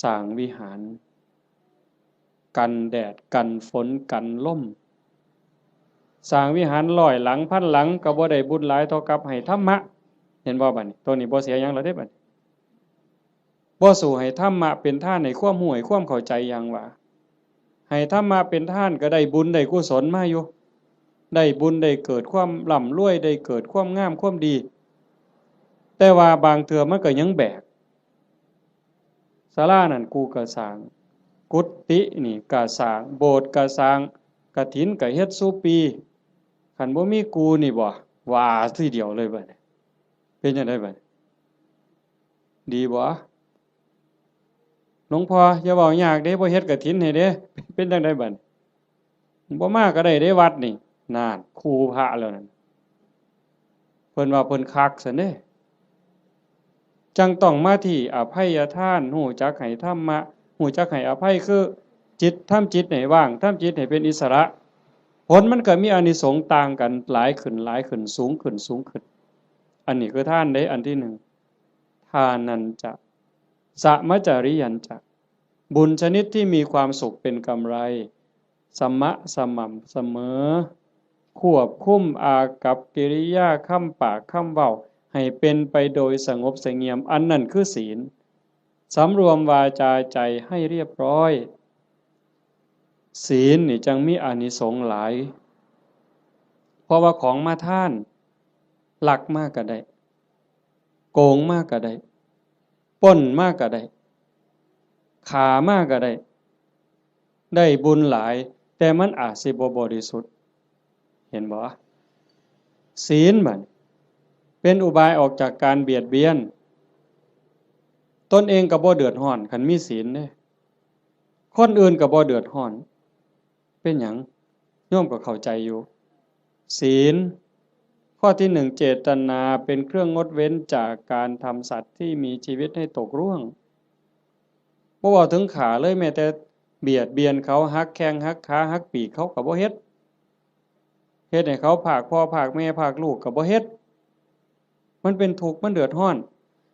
สร้างวิหารกันแดดกันฝนกันลมสร้างวิหารร้อยหลังพันหลังก็บ่ได้บุญหลายเท่ากับให้ธรรมะเห็นบ่บัดนี้ตัวนี้บ่เสียหยังแล้วเด้บัดนี้บ่สู้ให้ธรรมะเป็นทานให้ความรู้ให้ความเข้าใจอย่างว่าให้ธรรมะเป็นทานก็ได้บุญได้กุศลมาอยู่ได้บุญได้เกิดความร่ำรวยได้เกิดความงามความดีแต่ว่าบางเทื่อมันก็ยังแบกศาลานั่นกูก็สร้างกุฏินี่ก็สร้างโบสถ์ก็สร้างกฐินก็เฮ็ดซุปีคันบ่มีกูนี่บ่ว่าทีเดียวเลยบัดนี้เป็นจังได๋บัดดีบ่หลวงพ่ออย่าเว้ายากเด้บ่เฮ็ดกฐินให้เด้เป็นจังได๋บัดบ่มาก็ได้เด้วัดนี่นั่นครูพระแล้วนั่นเพิ่นว่าเพิ่นคักซั่นเด้จังต้องมาที่อภัยทานรู้จักให้ธรรมะรู้จักให้อภัยคือจิตทำจิตให้ว่างทำจิตให้เป็นอิสระผลมันก็มีอานิสงส์ต่างกันหลายขึ้นสูงขึ้นอันนี้คือทานเด้อันที่1ทานันจะสมจริยันจะบุญชนิดที่มีความสุขเป็นกำไรสม่ำเสมอควบคุมอากัปกิริยาคำปากคำเว้าให้เป็นไปโดยสงบเสงี่ยมอันนั้นคือศีลสำรวมวาจาใจให้เรียบร้อยศีลนี่จังมีอานิสงส์หลายเพราะว่าของมาทานลักมากก็ได้โกงมากก็ได้ปล้นมากก็ได้ฆ่ามากก็ได้บุญหลายแต่ แต่มันอาจสิบ่บริสุทธิ์เห็นบ่ศีลมันเป็นอุบายออกจากการเบียดเบียนตนเองก็บ่เดือดร้อนคันมีศีลเด้คนอื่นก็บ่เดือดร้อนเป็นหยังโยมก็เข้าใจอยู่ศีลข้อที่หนึ่งเจตนาเป็นเครื่องงดเว้นจากการทำสัตว์ที่มีชีวิตให้ตกร่วงบ่เว้าถึงขาเลยแม้แต่เบียดเบียนเขาหักแข้งหักขาหักปีกเขาก็บ่เฮ็ดให้เขาพากพ่อพากแม่พากลูกก็บ่เฮ็ดมันเป็นทุกข์มันเดือดร้อน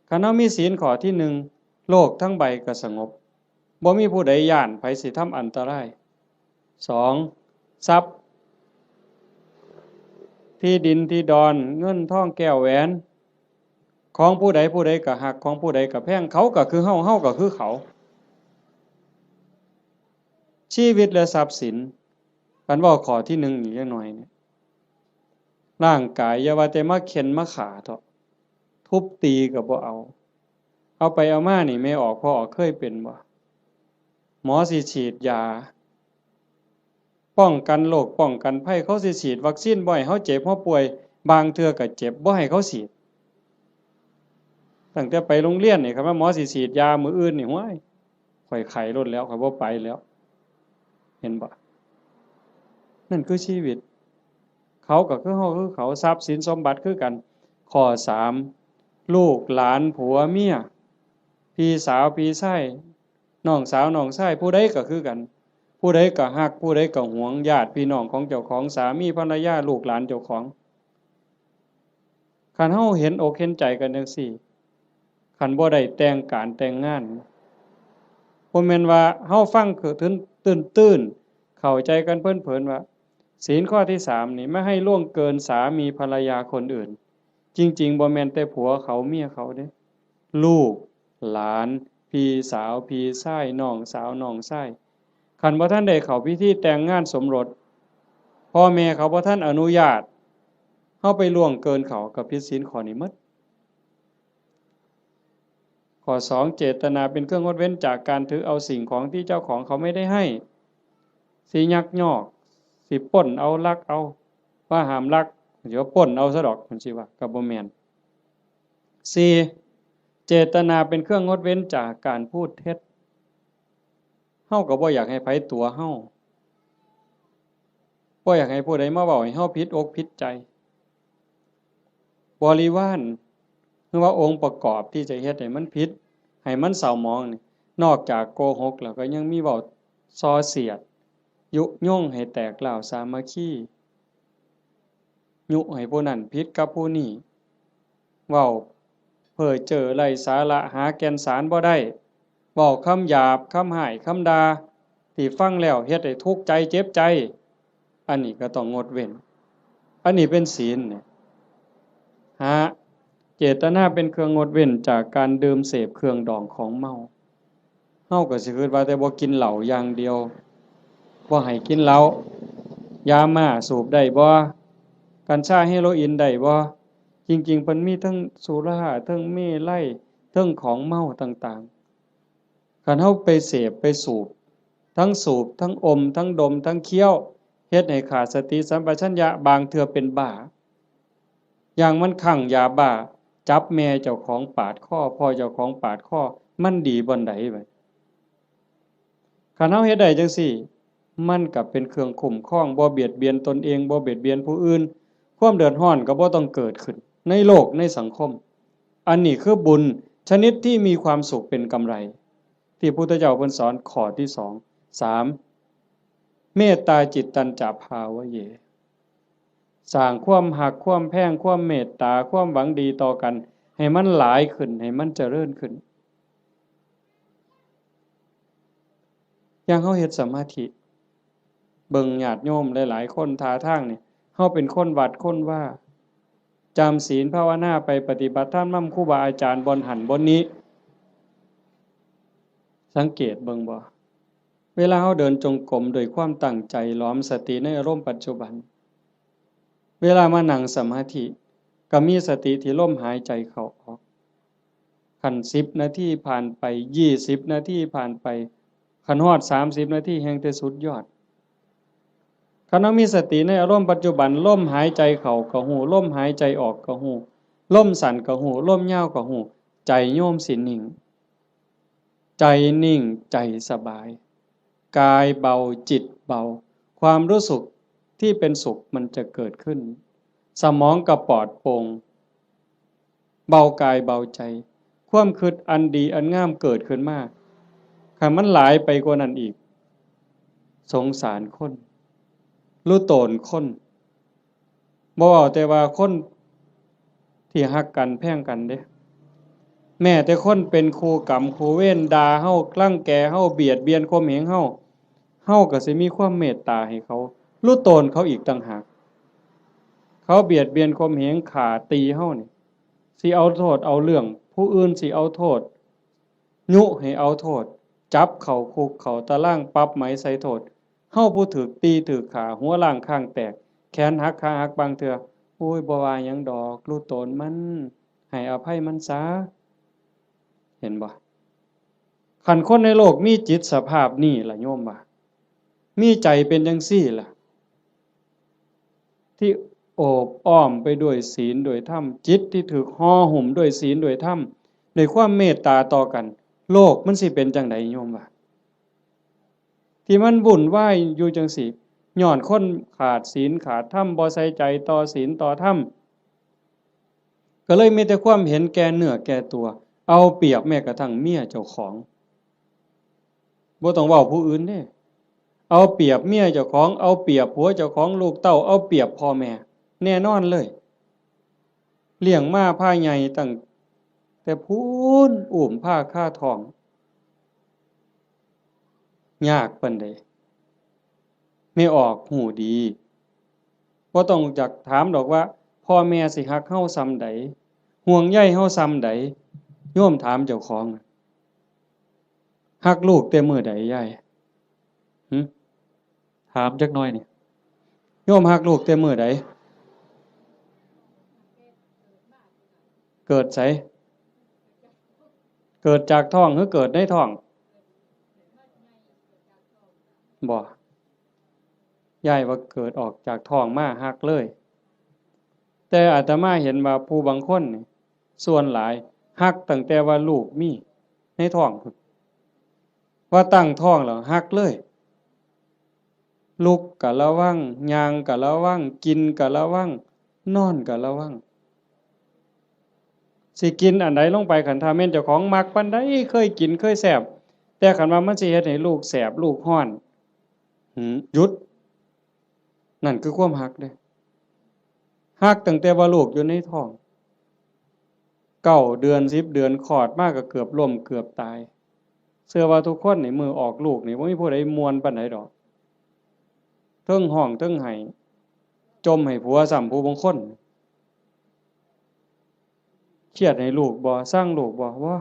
คันเฮามีศีลข้อที่หนึ่งโลกทั้งใบก็สงบบ่มีผู้ใดย้านไผสิทำอันตรายสองทรัพย์ที่ดินที่ดอนเงินทองแก้วแหวนของผู้ใดผู้ใดก็หักของผู้ใดก็แพงเขาก็คือเฮาเฮาก็คือเขาชีวิตและทรัพย์สินกันเว้าข้อที่หนึ่งอีกจักหน่อยเนี่ยร่างกายอย่าว่าแต่มาเข็นมาขาเถาะทุบตีก็บ่เอาไปเอามานี่ไม่ออกพอออกเคยเป็นบ่หมอสิฉีดยาป้องกันโรคป้องกันภัยเขาสิฉีดวัคซีนบ่ให้เฮาเจ็บเฮาป่วยบางเทื่อก็เจ็บบ่ให้เขาฉีดตั้งแต่ไปโรงเรียนนี่ครับว่าหมอสิฉีดยามื้ออื่นนี่โอ้ยข่อยไข้ลดแล้วข่อยบ่ไปแล้วเห็นบ่นั่นคือชีวิตเขาก็คือเฮาคือเขาทรัพย์สินสมบัติคือกันข้อ3ลูกหลานผัวเมียพี่สาวพี่ชายน้องสาวน้องชายผู้ใดก็คือกันผู้ใดก็ฮักผู้ใดก็หวงญาติพี่น้องของเจ้าของสามีภรรยาลูกหลานเจ้าของคันเฮาเห็นอกเห็นใจกันจังซี่คันบ่ได้แต่งการแต่งงานบ่แม่นว่าเฮาฟังคือตื้นๆเข้าใจกันเพิ่นๆว่าศีลข้อที่3นี่ไม่ให้ล่วงเกินสามีภรรยาคนอื่นจริงๆบ่แม่นแต่ผัวเขาเมียเขาเด้ลูกหลานพี่สาวพี่ชายน้องสาวน้องชายคันบ่ทันได้เข้าพิธีแต่งงานสมรสพ่อแม่เขาบ่ทันอนุญาตเฮาไปล่วงเกินเขาก็ผิดศีลข้อนี้หมดข้อ2เจตนาเป็นเครื่องงดเว้นจากการถือเอาสิ่งของที่เจ้าของเขาไม่ได้ให้สิยักยอกสิปล้นเอาลักเอาว่าห้ามลักเดี๋ยวปล้นเอาซะดอกจังซี่ว่าก็บ่แม่น4เจตนาเป็นเครื่องงดเว้นจากการพูดเท็จเฮาก็บ่อยากให้ไผตัวเฮาบ่อยากให้ผู้ใดมาเว้าให้เฮาผิดอกผิดใจบริวารหรือว่าองค์ประกอบที่จะเฮ็ดให้มันผิดให้มันเศร้าหมองนี่นอกจากโกหกแล้วก็ยังมีเว้าส่อเสียดยุยงให้แตกร้าวสามัคคียุให้ผู้นั้นผิดกับผู้นี้เว้าเพ้อเจ้อไร้สาระหาแก่นสารบ่ได้เว้าคำหยาบคำห้ายคำด่าที่ฟังแล้วเฮ็ดให้ทุกข์ใจเจ็บใจอันนี้ก็ต้องงดเว้นอันนี้เป็นศีลเนี่ยเจตนาเป็นเครื่องงดเว้นจากการดื่มเสพเครื่องดองของเมาเฮาก็สิคิดว่าแต่บ่กินเหล้าอย่างเดียวบ่ให้กินเหล้ายาม่าสูบได้บ่กัญชาเฮโรอีนได้บ่จริงๆเพิ่นมีทั้งสุราทั้งเมลัยทั้งของเมาต่างๆคันเฮาไปเสพไปสูบทั้งอมทั้งดมทั้งเคี้ยวเฮ็ดให้ขาดสติสัมปชัญญะบางเทื่อเป็นบ้าอย่างมันคลั่งยาบ้าจับแม่เจ้าของปาดคอพ่อเจ้าของปาดคอมันดีบ่นใดบัดคันเฮาเฮ็ดได้จังซี่มันก็เป็นเครื่องคุ้มครองบ่เบียดเบียนตนเองบ่เบียดเบียนผู้อื่นความเดือดร้อนก็บ่ต้องเกิดขึ้นในโลกในสังคมอันนี้คือบุญชนิดที่มีความสุขเป็นกำไรที่พุทธเจ้าเพิ่นสอนข้อที่2 3เมตตาจิตตัญจภาวะเยสร้างความหักความแพงความเมตตาความหวังดีต่อกันให้มันหลายขึ้นให้มันเจริญขึ้นอย่างเฮาเฮ็ดสมาธิเบิ่งญาติโยมหลายๆคนท่าทางนี่เฮาเป็นคนวัดคนว่าจำศีลภาวนาไปปฏิบัติธรรมนำครูบาอาจารย์บนหันบนนี้สังเกตเบิ่งบ่เวลาเฮาเดินจงกรมด้วยความตั้งใจล้อมสติในอารมณ์ปัจจุบันเวลามานั่งสมาธิก็มีสติที่ลมหายใจเข้าออกคัน10นาทีผ่านไป20นาทีผ่านไปคันฮอด30นาทีแห่งแต่สุดยอด คันเฮามีสติในอารมณ์ปัจจุบันลมหายใจเข้าก็ฮู้ลมหายใจออกก็ฮู้ลมสั้นก็ฮู้ลมยาวก็ฮู้ใจโยมสินิ่งใจนิ่งใจสบายกายเบาจิตเบาความรู้สึกที่เป็นสุขมันจะเกิดขึ้นสมองก็ปลอดโปร่งเบากายเบาใจความคิดอันดีอันงามเกิดขึ้นมาคันมันหลายไปกว่านั้นอีกสงสารคนรู้โตนคนบ่เว้าแต่ว่าคนที่ฮักกันแพงกันเด้แม้แต่คนเป็นครูกรรมครูเวรด่าเฮารังแกเฮาเบียดเบียนข่มเหงเฮาก็สิมีความเมตตาให้เขารู้โตนเขาอีกต่างหากเขาเบียดเบียนข่มเหงฆ่าตีเฮานี่สิเอาโทษเอาเรื่องผู้อื่นสิเอาโทษยุให้เอาโทษจับเข้าคุกเข้าตารางปรับไหมใส่โทษเฮาผู้ถูกตีถูกฆ่าหัวล้างข้างแตกแขนหักขาหักบางเทื่อโอ้ยบ่ว่าหยังดอกรู้โตนมันให้อภัยมันซะเห็นบ่คันคนในโลกมีจิตสภาพนี้ล่ะโยมว่ามีใจเป็นจังซี่ล่ะที่โอบอ้อมไปด้วยศีลด้วยธรรมจิตที่ถูกห่อหุ้มด้วยศีลด้วยธรรมด้วยความเมตตาต่อกันโลกมันสิเป็นจังไดโยมว่าที่มันวุ่นวายอยู่จังซี่ย้อนคนขาดศีลขาดธรรมบ่ใส่ใจต่อศีลต่อธรรมก็เลยมีแต่ความเห็นแก่เนื้อแก่ตัวเอาเปรียบแม้กระทั่งเมียเจ้าของบ่ต้องเว้าผู้อื่นเด้เอาเปรียบเมียเจ้าของเอาเปรียบผัวเจ้าของลูกเต้าเอาเปรียบพ่อแม่แน่นอนเลยเลี้ยงมาพาใหญ่ตั้งแต่พูนอุ้มผ้าค่าท้องยากปานใดไม่ออกหูดีบ่ต้องจักถามดอกว่าพ่อแม่สิฮักเฮาส่ำใดห่วงใยเฮาส่ำใดโยมถามเจ้าของฮักลูกแต่มื้อใดยายถามจักหน่อยนี่โยมฮักลูกแต่มื้อใดเกิดไสเกิดจากท้องหรือเกิดในท้องบ่ยายว่าเกิดออกจากท้องมาฮักเลยแต่อาตมาเห็นว่าผู้บางคนนี่ส่วนหลายฮักตั้งแต่ว่าลูกมีในท้องพุ่นว่าตั้งท้องแล้วฮักเลยลุกก็ระวังย่างก็ระวังกินก็ระวังนอนก็ระวังสิกินอันใดลงไปคันถ้าแม่นเจ้าของมักปานใดเคยกินเคยแซ่บแต่คันว่ามันสิเฮ็ดให้ลูกแสบลูกร้อนหยุดนั่นคือความฮักเด้ฮักตั้งแต่ว่าลูกอยู่ในท้อง9 เดือน10 เดือนคลอดมาก็เกือบล้มเกือบตายเชื่อว่าทุกคนนี่มือออกลูกนี่บ่มีผู้ใดม่วนปานใดดอกเทิงห้องเทิงไห้จมให้ผัวซ้ำผู้บางคนเครียดให้ลูกบ่สร้างลูกบ่ว่า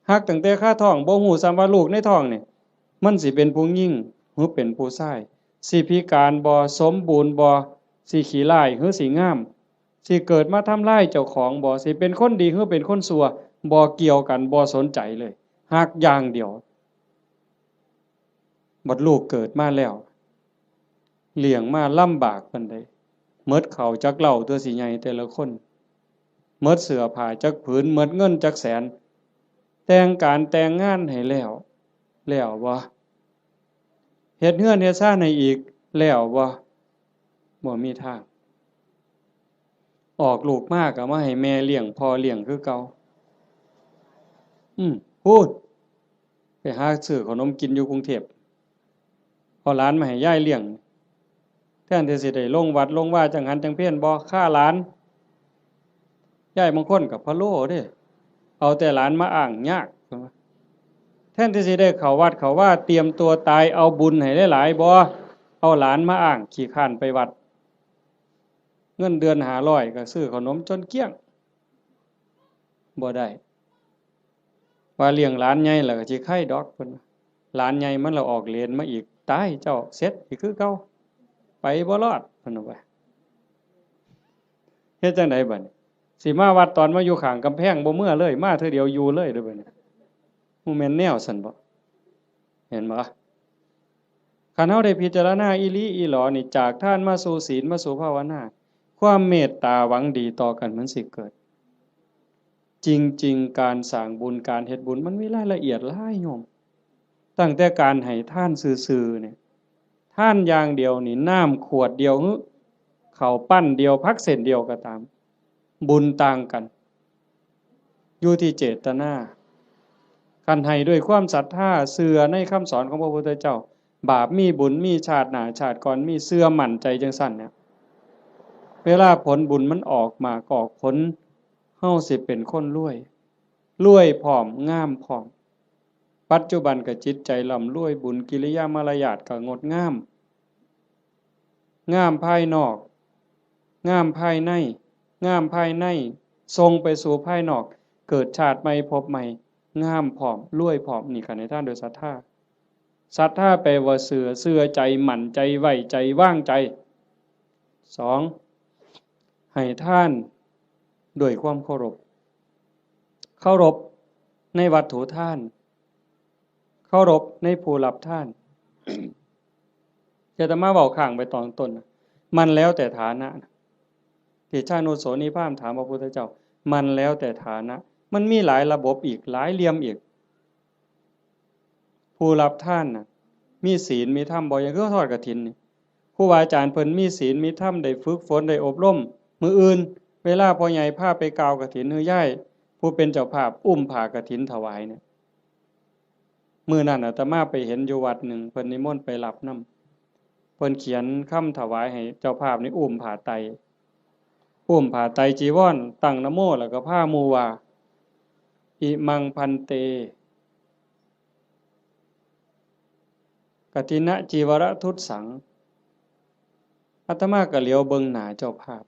ฮักตั้งแต่คาท้องบ่ฮู้ซ้ำว่าลูกในท้องนี่มันสิเป็นผู้หญิงหรือเป็นผู้ชายสิพิการบ่สมบูรณ์บ่สิขี้ร้ายหรือสิงามสิเกิดมาทำร้ายเจ้าของบ่สิเป็นคนดีหรือเป็นคนชั่วบ่เกี่ยวกันบ่สนใจเลยฮักอย่างเดียวบัดลูกเกิดมาแล้วเลี้ยงมาลำบากปานใดหมดข้าวจักเหล้าตัวสิใหญ่แต่ละคนหมดเสื้อผ้าจักผืนหมดเงินจักแสนแต่งการแต่งงานให้แล้วบ่เฮ็ดเฮือนเฮ็ดซ่านให้อีกแล้วบ่มีทางออกลูกมาก็มาให้แม่เลี้ยงพ่อเลี้ยงคือเก่าพูดไปหาซื้อขนมกินอยู่กรุงเทพเอาหลานมาให้ยายเลี้ยงแทนที่สิได้ลงวัดลงว่าจังหันจังเพี้ยนบ่ฆ่าหลานยายบางคนก็พะโล้เด้เอาแต่หลานมาอ้างยากแทนที่สิได้เข้าวัดเข้าว่าเตรียมตัวตายเอาบุญให้หลายๆบ่เอาหลานมาอ้างขี้คร้านไปวัดเงินเดือน500ก็ซื้อขนมจนเกลี้ยงบ่ได้ว่าเลี้ยงหลานใหญ่แล้วก็สิไข่ดอกเพิ่นหลานใหญ่มันละออกเลนมาอีกตายเจ้าเสร็จอีกคือเก่าไปบ่รอดเพิ่นว่าเฮ็ดจังได๋บัดนี้สิมาวัดตอนมาอยู่ข้างกำแพงบ่เมื่อเลยมาเทื่อเดียวอยู่เลยเด้อบัดนี้บ่แม่นแนวซั่นบ่เห็นบ่คั คันเฮาได้พิจารณาอีหลีอีหลอนี่จากทานมาสู่ศีลมาสู่ภาวนาความเมตตาหวังดีต่อกันมันสิเกิดจริงๆการสร้างบุญการเฮ็ดบุญมันมีรายละเอียดหลายโยมตั้งแต่การให้ทานซื่อๆเนี่ยทานอย่างเดียวนี่น้ำขวดเดียวข้าวปั้นเดียวผักเส้นเดียวก็ตามบุญต่างกันอยู่ที่เจตนาคันให้ด้วยความศรัทธาเชื่อในคำสอนของพระพุทธเจ้าบาปมีบุญมีชาติหน้าชาติก่อนมีเชื่อมั่นใจจังซั่นเนี่ยเวลาผลบุญมันออกมาก็ออกผลเฮาสิเป็นคนรวยพร้อมงามพร้อมปัจจุบันก็จิตใจร่ำรวยบุญกิริยามารยาทก็งดงามงามภายนอกงามภายในงามภายในทรงไปสู่ภายนอกเกิดชาติใหม่พบใหม่งามพร้อมรวยพร้อมนี่ค่ะในท่านโดยศรัทธาแปลว่าเชื่อใจหมั่นใจไว้ใจว่างใจ2ให้ท่านด้วยความเคารพในวัตถุท่านเคารพในผู้รับท่านอาตมาเว้าข้างไปตอนต้นมันแล้วแต่ฐานะที่ชาโนโสนิพามถามพระพุทธเจ้ามันแล้วแต่ฐานะมันมีหลายระบบอีกหลายเหลี่ยมอีกผู้รับท่านน่ะมีศีลมีธรรมบ่อย่างคือทอดกฐินนี่ครูบาอาจารย์เพิ่นมีศีลมีธรรมได้ฝึกฝนได้อบรมมื้ออื่นเวลาพ่อใหญ่พาไปกาวกฐินฮือย่ายผู้เป็นเจ้าภาพอุ้มผ้ากฐินถวายเนี่ยมื้อนั้นอาตมาไปเห็นอยู่วัดหนึ่งเพิ่นนิมนต์ไปรับนำเพิ่นเขียนคำถวายให้เจ้าภาพนี่อุ้มผ้าไตรจีวรตั้งนะโมแล้วก็พาหมู่ว่าอิมังพันเตกฐินะจีวรทุตสังอาตมาก็เหลียวเบิ่งหน้าเจ้าภาพ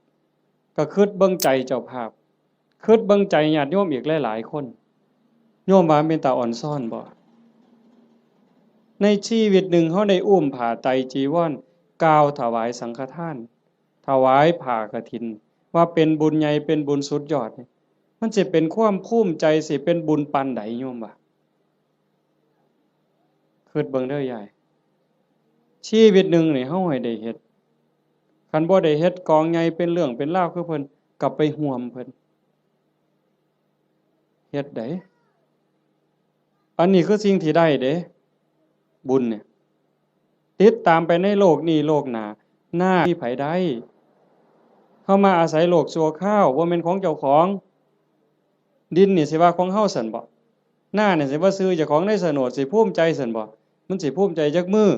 ก็คิดเบิ่งใจเจ้าภาพคิดเบิ่งใจญาติโยมอีกหลายๆคนโยมว่าเป็นตาอ่อนซ่อนบ่ในชีวิตหนึ่งเฮาได้อุ้มผ้าไตรจีวรกล่าวถวายสังฆทานถวายผ้ากฐินว่าเป็นบุญใหญ่เป็นบุญสุดยอดมันสิเป็นความภูมิใจสิเป็นบุญปานใดโยมว่าคิดเบิ่งเด้อยายชีวิตหนึ่งนี่เฮาให้ได้เฮ็ดคันบ่ได้เฮ็ดกองใหญ่เป็นเรื่องเป็นราวคือเพิ่นกลับไปห่วมเพิ่นเฮ็ดได้อันนี้คือสิ่งที่ได้เด้บุญเนี่ยติดตามไปในโลกนี้โลกหน้าหน้าที่ไผได้เฮามาอาศัยโลกชั่วคราวบ่แม่นของเจ้าของดินนี่สิว่าของเฮาซั่นบ่หน้านี่สิว่าซื้อเจ้าของในโฉนดสิภูมิใจซั่นบ่มันสิภูมิใจจักมื้อ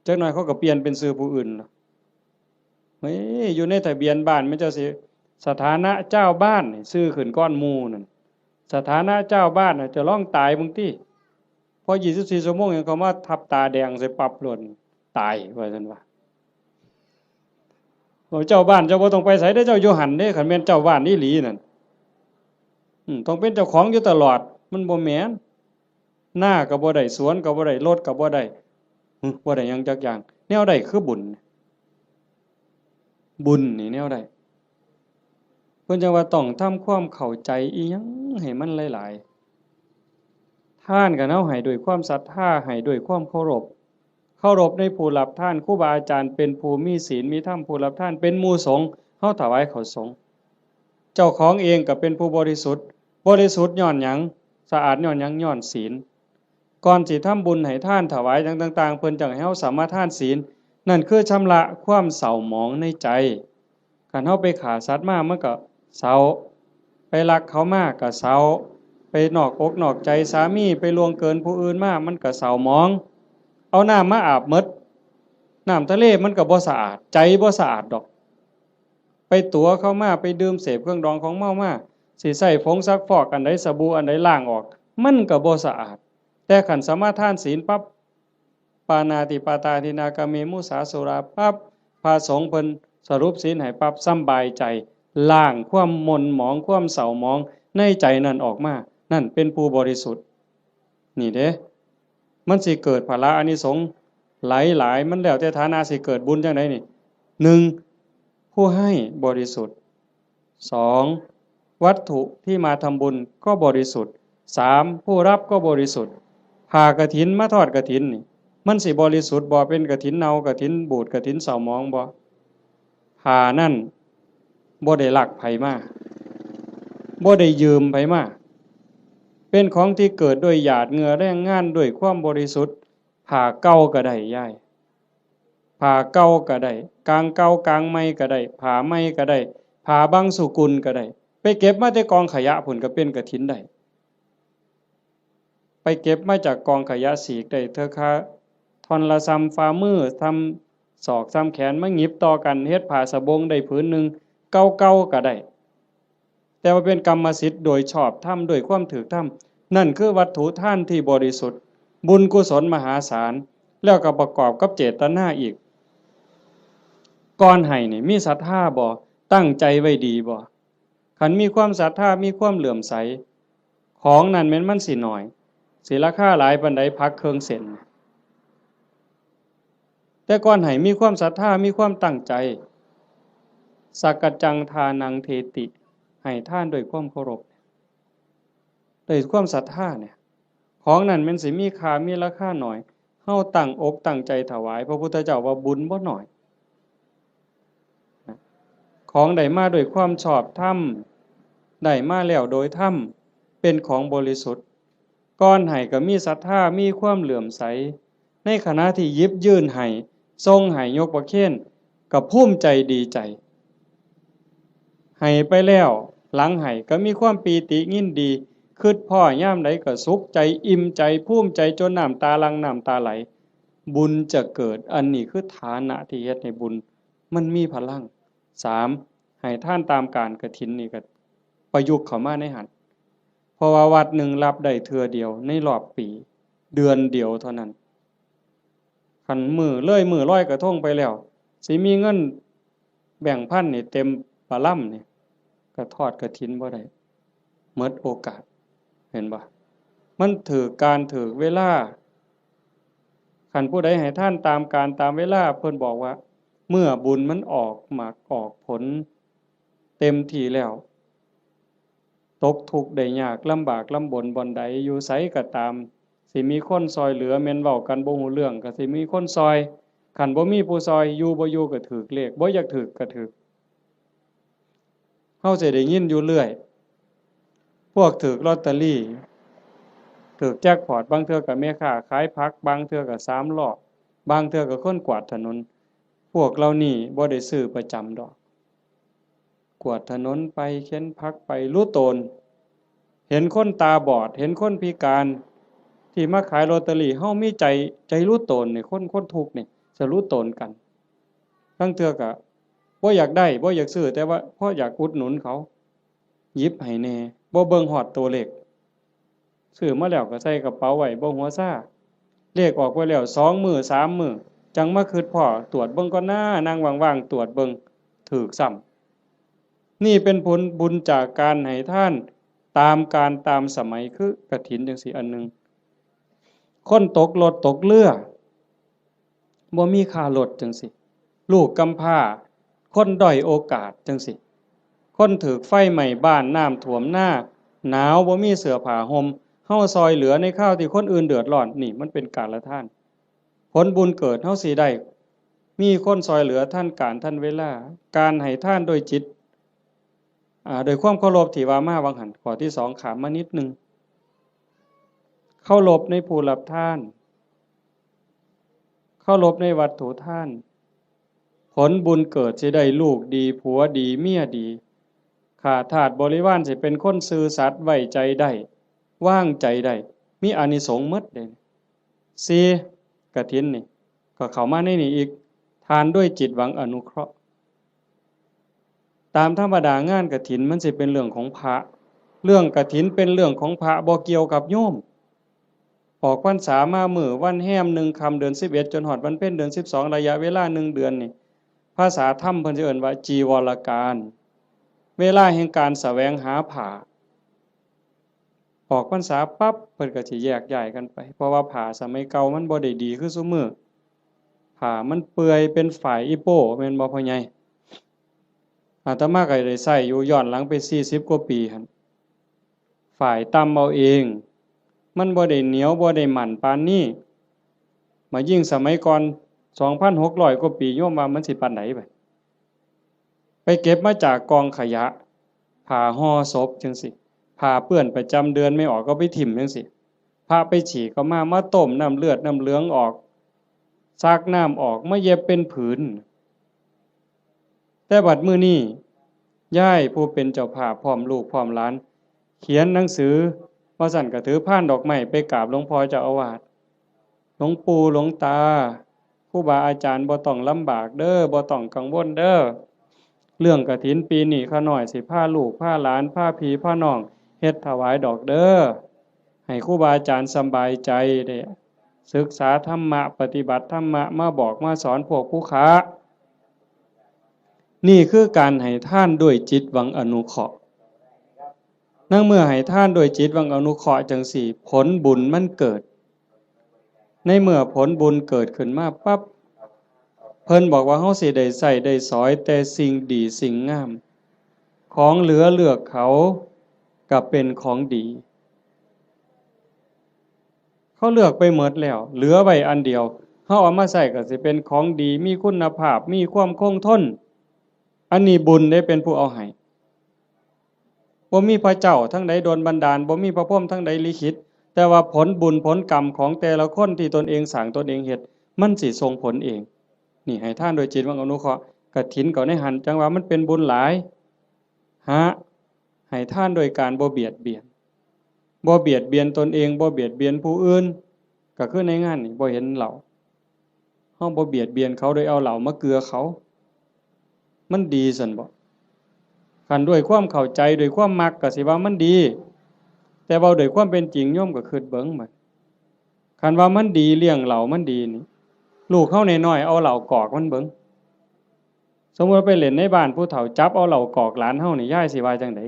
จักหน่อยเขาก็เปลี่ยนเป็นชื่อผู้อื่นล่ะเฮ้ยอยู่ในทะเบียนบ้านมันจะสิสถานะเจ้าบ้านนี่ชื่อขึ้นก้อนหมู่นั่นสถานะเจ้าบ้านน่ะจะร้องตายมึงติพอ24ชั่วโมงยังเขามาทับตาแดงใส่ปรับหล่นตายว่าซั่นว่าเจ้าบ้านเจ้าบ่ต้องไปไสเด้อเจ้าอยู่หั่นเด้คันแม่นเจ้าบ้านอีหลีนั่นต้องเป็นเจ้าของอยู่ตลอดมันบ่แม่นหน้าก็บ่ได้สวนก็บ่ได้รถก็บ่ได้บ่ได้หยังจักอย่างแนวใดคือบุญนี่แนวใดเพิ่นจังว่าต้องทำความเข้าใจอีหยังให้มันหลายๆทานก็เฮาให้ด้วยความศรัทธาให้ด้วยความเคารพในผู้รับทานครูบาอาจารย์เป็นผู้มีศีลมีธรรมผู้รับทานเป็นหมู่สงฆ์เฮาถวายข้าวสงฆ์เจ้าของเองก็เป็นผู้บริสุทธิ์ย้อนหยังสะอาดย้อนหยังย้อนศีลก่อนสิทำบุญให้ทานถวายต่างๆเพิ่นจังให้เฮาสามารถทานศีลนั่นคือชำระความเศร้าหมองในใจคันเฮาไปฆ่าสัตว์มามันก็เศร้าไปลักเขามาก็เศร้าไปนอกอกนอกใจสามีไปล่วงเกินผู้อื่นมามันก็เศร้าหมองเอาน้ำมาอาบหมดน้ำทะเลมันก็บ่สะอาดใจบ่สะอาดดอกไปตั๋วเข้ามาไปดื่มเสพเครื่องดองของเมามาสิใช้ผงซักฟอกอันใดสบู่อันใดล้างออกมันก็บ่สะอาดแต่คันสมาทานศีลปั๊บปานาติปาตาทินากาเมมุสาสุราปั๊บพระสงฆ์เพิ่นสรุปศีลให้ปั๊บสำบายใจล้างความหม่นหมองความเศร้าหมองในใจนั่นออกมานั่นเป็นผู้บริสุทธิ์นี่เด้มันสิเกิดพละอานิสงส์หลายๆมันแล้วแต่ฐานะสิเกิดบุญจังได๋นี่1ผู้ให้บริสุทธิ์2วัตถุที่มาทำบุญก็บริสุทธิ์3ผู้รับก็บริสุทธิ์ผ้ากฐินมาทอดกฐินนี่ มันสิบริสุทธิ์บ่เป็นกฐินเน่ากฐินบูดกฐินเศร้าหมองบ่ผ้านั่นบ่ได้ลักไผมาบ่ได้ยืมไผมาเป็นของที่เกิดด้วยหยาดเหงื่อแรงงานด้วยความบริสุทธิ์ผ้าเก่าก็ได้ยายผ้าเก่าก็ได้กางเก่ากางใหม่ก็ได้ผ้าใหม่ก็ได้ผ้าบางสุกุลก็ได้ไปเก็บมาแต่กองขยะพุ่นก็เป็นกฐินได้ไปเก็บมาจากกองขยะสีกได้เธอค่ะท่อนละซ้ำฝ่ามือทำศอกซ้ำแขนมาหยิบต่อกันเฮ็ดผ้าสบงได้ผืนหนึ่งเก่าๆก็ได้แต่ว่าเป็นกรรมสิทธิ์โดยชอบธรรมโดยความถูกธรรมนั่นคือวัตถุท่านที่บริสุทธิ์บุญกุศลมหาศาลแล้วก็ประกอบกับเจตนาอีกก่อนให้นี่มีศรัทธาบ่ตั้งใจไว้ดีบ่คันมีความศรัทธามีความเหลื่อมใสของนั้นแม้นมันสิน้อยสิราคาหลายปานใดพักเครื่องเส้นแต่ก่อนให้มีความศรัทธามีความตั้งใจสักกจังทานังเทติให้ท่านด้วยความเคารพด้วยความศรัทธาเนี่ยของนั้นมันสิมีค่ามีราคาหน่อยเฮาตั้งอกตั้งใจถวายพระพุทธเจ้าว่าบุญบ่น้อยของได้มาด้วยความชอบธรรมได้มาแล้วโดยธรรมเป็นของบริสุทธิ์ก่อนให้ก็มีศรัทธามีความเหลื่อมใสในขณะที่ยิบยื่นให้ทรงให้ยกประเคนก็ภูมิใจดีใจให้ไปแล้วหลังให้ก็มีความปีติยินดีคิดพ่อย่ามใดก็สุขใจอิ่มใจภูมิใจจนน้ำตาลังน้ำตาไหลบุญจะเกิดอันนี้คือฐานะที่เฮ็ดให้บุญมันมีพลัง3ให้ท่านตามการกฐินนี่ก็ประยุกต์เข้ามาในหันเพราะว่าวัดหนึ่งรับได้เทื่อเดียวในรอบปีเดือนเดียวเท่านั้นคันมือร้อยกระทงไปแล้วสิมีเงินแบ่งพันนี่เต็มปะล่ำนี่ก็ทอดกฐินบ่ได้หมดโอกาสเห็นบ่มันถือการถือเวลาคันผู้ใดให้ท่านตามการตามเวลาเพิ่นบอกว่าเมื่อบุญมันออกหมากออกผลเต็มที่แล้วตกทุกข์ได้ยากลำบากลำบนบ่อนใดอยู่ไสก็ตามสิมีคนซอยเหลือแม่นเว้ากันบ่ฮู้เรื่องก็สิมีคนซอยคันบ่มีผู้ซอยอยู่บ่อยู่ก็ถูกเลขบ่อยากถูกก็ถูกเฮาสิได้ยินอยู่เรื่อยพวกถูกลอตเตอรี่ถูกแจ็คพอตบางเทื่อก็แม่ค้าขายผักบางเทื่อก็3ล้อบางเทื่อก็คนกวาดถนนพวกเรานี่บ่ได้ซื้อประจำดอกกวาดถนนไปเข็นผักไปรู้ตนเห็นคนตาบอดเห็นคนพิการที่มาขายลอตเตอรี่เฮามีใจรู้ตนนี่คนทุกข์นี่จะรู้ตนกันบางเทื่อก็บ่อยากได้บ่อยากซื้อแต่ว่าเพราะอยากอุดหนุนเขาหยิบให้แน่บ่เบิ่งฮอดตัวเลขซื้อมาแล้วก็ใส่กระเป๋าไว้บ่หัวซ่าเลขออกไว้แล้ว2 มื้อ3 มื้อจังมาคิดพ้อตรวจเบิ่งก่อนหน้านั่งว่างๆตรวจเบิ่งถูกซ้ำนี่เป็นผลบุญจากการให้ท่านตามการตามสมัยคือกฐินจังซี่อันนึงคนตกรถตกเรือบ่มีค่ารถจังซี่ลูกกำพร้าคนด้อยโอกาสจังซี่คนถูกไฟไหม้บ้านน้ำท่วมหน้าหนาวบ่มีเสื้อผ้าห่มเฮาซอยเหลือในข้าวที่คนอื่นเดือดร้อนนี่มันเป็นการละท่านผลบุญเกิดเฮาสิได้มีคนซอยเหลือท่านการท่านเวลาการให้ท่านโดยจิตโดยความเคารพที่ว่ามาวังหันข้อที่2ขามมานิดนึงเคารพในผู้รับทานเคารพในวัตถุทานผลบุญเกิดสิได้ลูกดีผัวดีเมียดีข้าทาสบริวารสิเป็นคนซื่อสัตย์ไว้ใจได้วางใจได้มีอานิสงส์หมดเด้4กฐินนี่ก็เข้ามาในนี่อีกทานด้วยจิตหวังอนุเคราะห์ตามธรรมดางานกฐินมันสิเป็นเรื่องของพระเรื่องกฐินเป็นเรื่องของพระบ่เกี่ยวกับโยมออกพรรษามามื้อวันแฮม1ค่ำเดือน11จนฮอดวันเพ็ญเดือน12ระยะเวลา1เดือนนี่ภาษาธรรมเพิ่นสิเอิ้นว่าจีวรการเวลาแห่งการแสวงหาผ้าออกพรรษาปั๊บเพิ่นก็สิแยกย้ายกันไปเพราะว่าผ้าสมัยเก่ามันบ่ได้ดีคือซุมื้อผ้ามันเปื่อยเป็นฝ่ายอีโป้แม่นบ่พ่อใหญ่อาตมาก็ได้ใช้อยู่ย้อนหลังไป40กว่าปีหั่นฝ่ายตำเอาเองมันบ่ได้เหนียวบ่ได้หมั่นปานนี้ มายิ่งสมัยก่อน 2,600 กว่าปีโยมว่ามันสิปานไหนไปเก็บมาจากกองขยะผ้าห่อศพจังสิผ้าเปื้อนประจำเดือนไม่ออกก็ไปถิ่มจังสิผ้าไปฉีกก็มาต้มน้ำเลือดน้ำเหลืองออกซักน้ำออกมาเย็บเป็นผืนแต่บัดมื้อนี้ย่ายผู้เป็นเจ้าภาพพร้อมลูกพร้อมหลานเขียนหนังสือว่าสั่นก็ถือพานดอกไม้ไปกราบหลวงพ่อเจ้าอาวาสหลวงปู่หลวงตาครูบาอาจารย์บ่ต้องลำบากเด้อบ่ต้องกังวลเด้อเรื่องกฐินปีนี้ข้าน้อยสิพาลูกพาหลานพาพี่พาน้องเฮ็ดถวายดอกเด้อให้ครูบาอาจารย์สบายใจได้ศึกษาธรรมะปฏิบัติธรรมะมาบอกมาสอนพวกผู้ค้านี่คือการให้ท่านด้วยจิตหวังอนุเคราะห์นั่งเมื่อให้ท่านด้วยจิตหวังอนุเคราะห์จังสี่ผลบุญมันเกิดในเมื่อผลบุญเกิดขึ้นมาปั๊บเพิ่นบอกว่าเฮาสิได้ใส่ได้สอยแต่สิ่งดีสิ่งงามของเหลือเลือกเขาก็เป็นของดีเขาเลือกไปหมดแล้วเหลือไว้อันเดียวเฮาเอามาใส่ก็สิเป็นของดีมีคุณภาพมีความคงทนอันนี้บุญได้เป็นผู้เอาให้บ่มีพระเจ้าทั้งใดโดนบันดาลบ่มีพระพรหมทั้งใดลิขิตแต่ว่าผลบุญผลกรรมของแต่ละคนที่ตนเองสร้างตนเองเฮ็ดมันสิส่งผลเองนี่ให้ท่านโดยจิตหวังอนุเคราะห์กฐินก็ในหันจังว่ามันเป็นบุญหลายให้ท่านโดยการบ่เบียดเบียนตนเองบ่เบียดเบียนผู้อื่นก็คือในงานนี่บ่เห็นเหล้าเฮาบ่เบียดเบียนเขาโดยเอาเหล้ามาเกลือเขามันดีซั่นบ่คันด้วยความเข้าใจด้วยความมักก็สิว่ามันดีแต่เว้าด้วยความเป็นจริงโยมก็คิดเบิ่งบัดคันว่ามันดีเลี้ยงเหล้ามันดีนี่ลูกเฮาน้อยๆเอาเหล้ากอกมันเบิ่งสมมุติไปเล่นในบ้านผู้เฒ่าจับเอาเหล้ากอกหลานเฮานี่ยายสิว่าจังได๋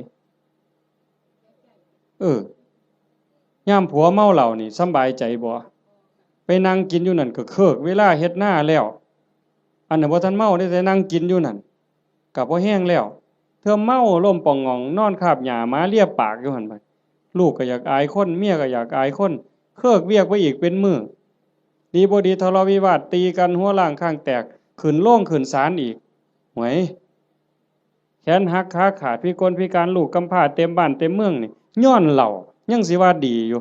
ยามผัวเมาเหล้านี่สำบายใจบ่ไปนั่งกินอยู่นั่นก็เคิกเวลาเฮ็ดหน้าแล้วอันนั้นบ่ทันเมาได้แต่นั่งกินอยู่นั่นก็บ่แห้งแล้วเธอเมาล้มป่องงองนอนคาบหญ้าหมาเลียปากอยู่หั่นบัดลูกก็อยากอายคนเมียก็อยากอายคนเคิกเวียกไปอีกเป็นมื้อดีบ่ดีทะเลาะวิวาทตีกันหัวล้างข้างแตกขึ้นโรงขึ้นศาลอีกหวยแขนหักขาขาดพิกลพิการลูกกำพร้าเต็มบ้านเต็มเมืองนี่ย้อนเหล้ายังสิว่าดีอยู่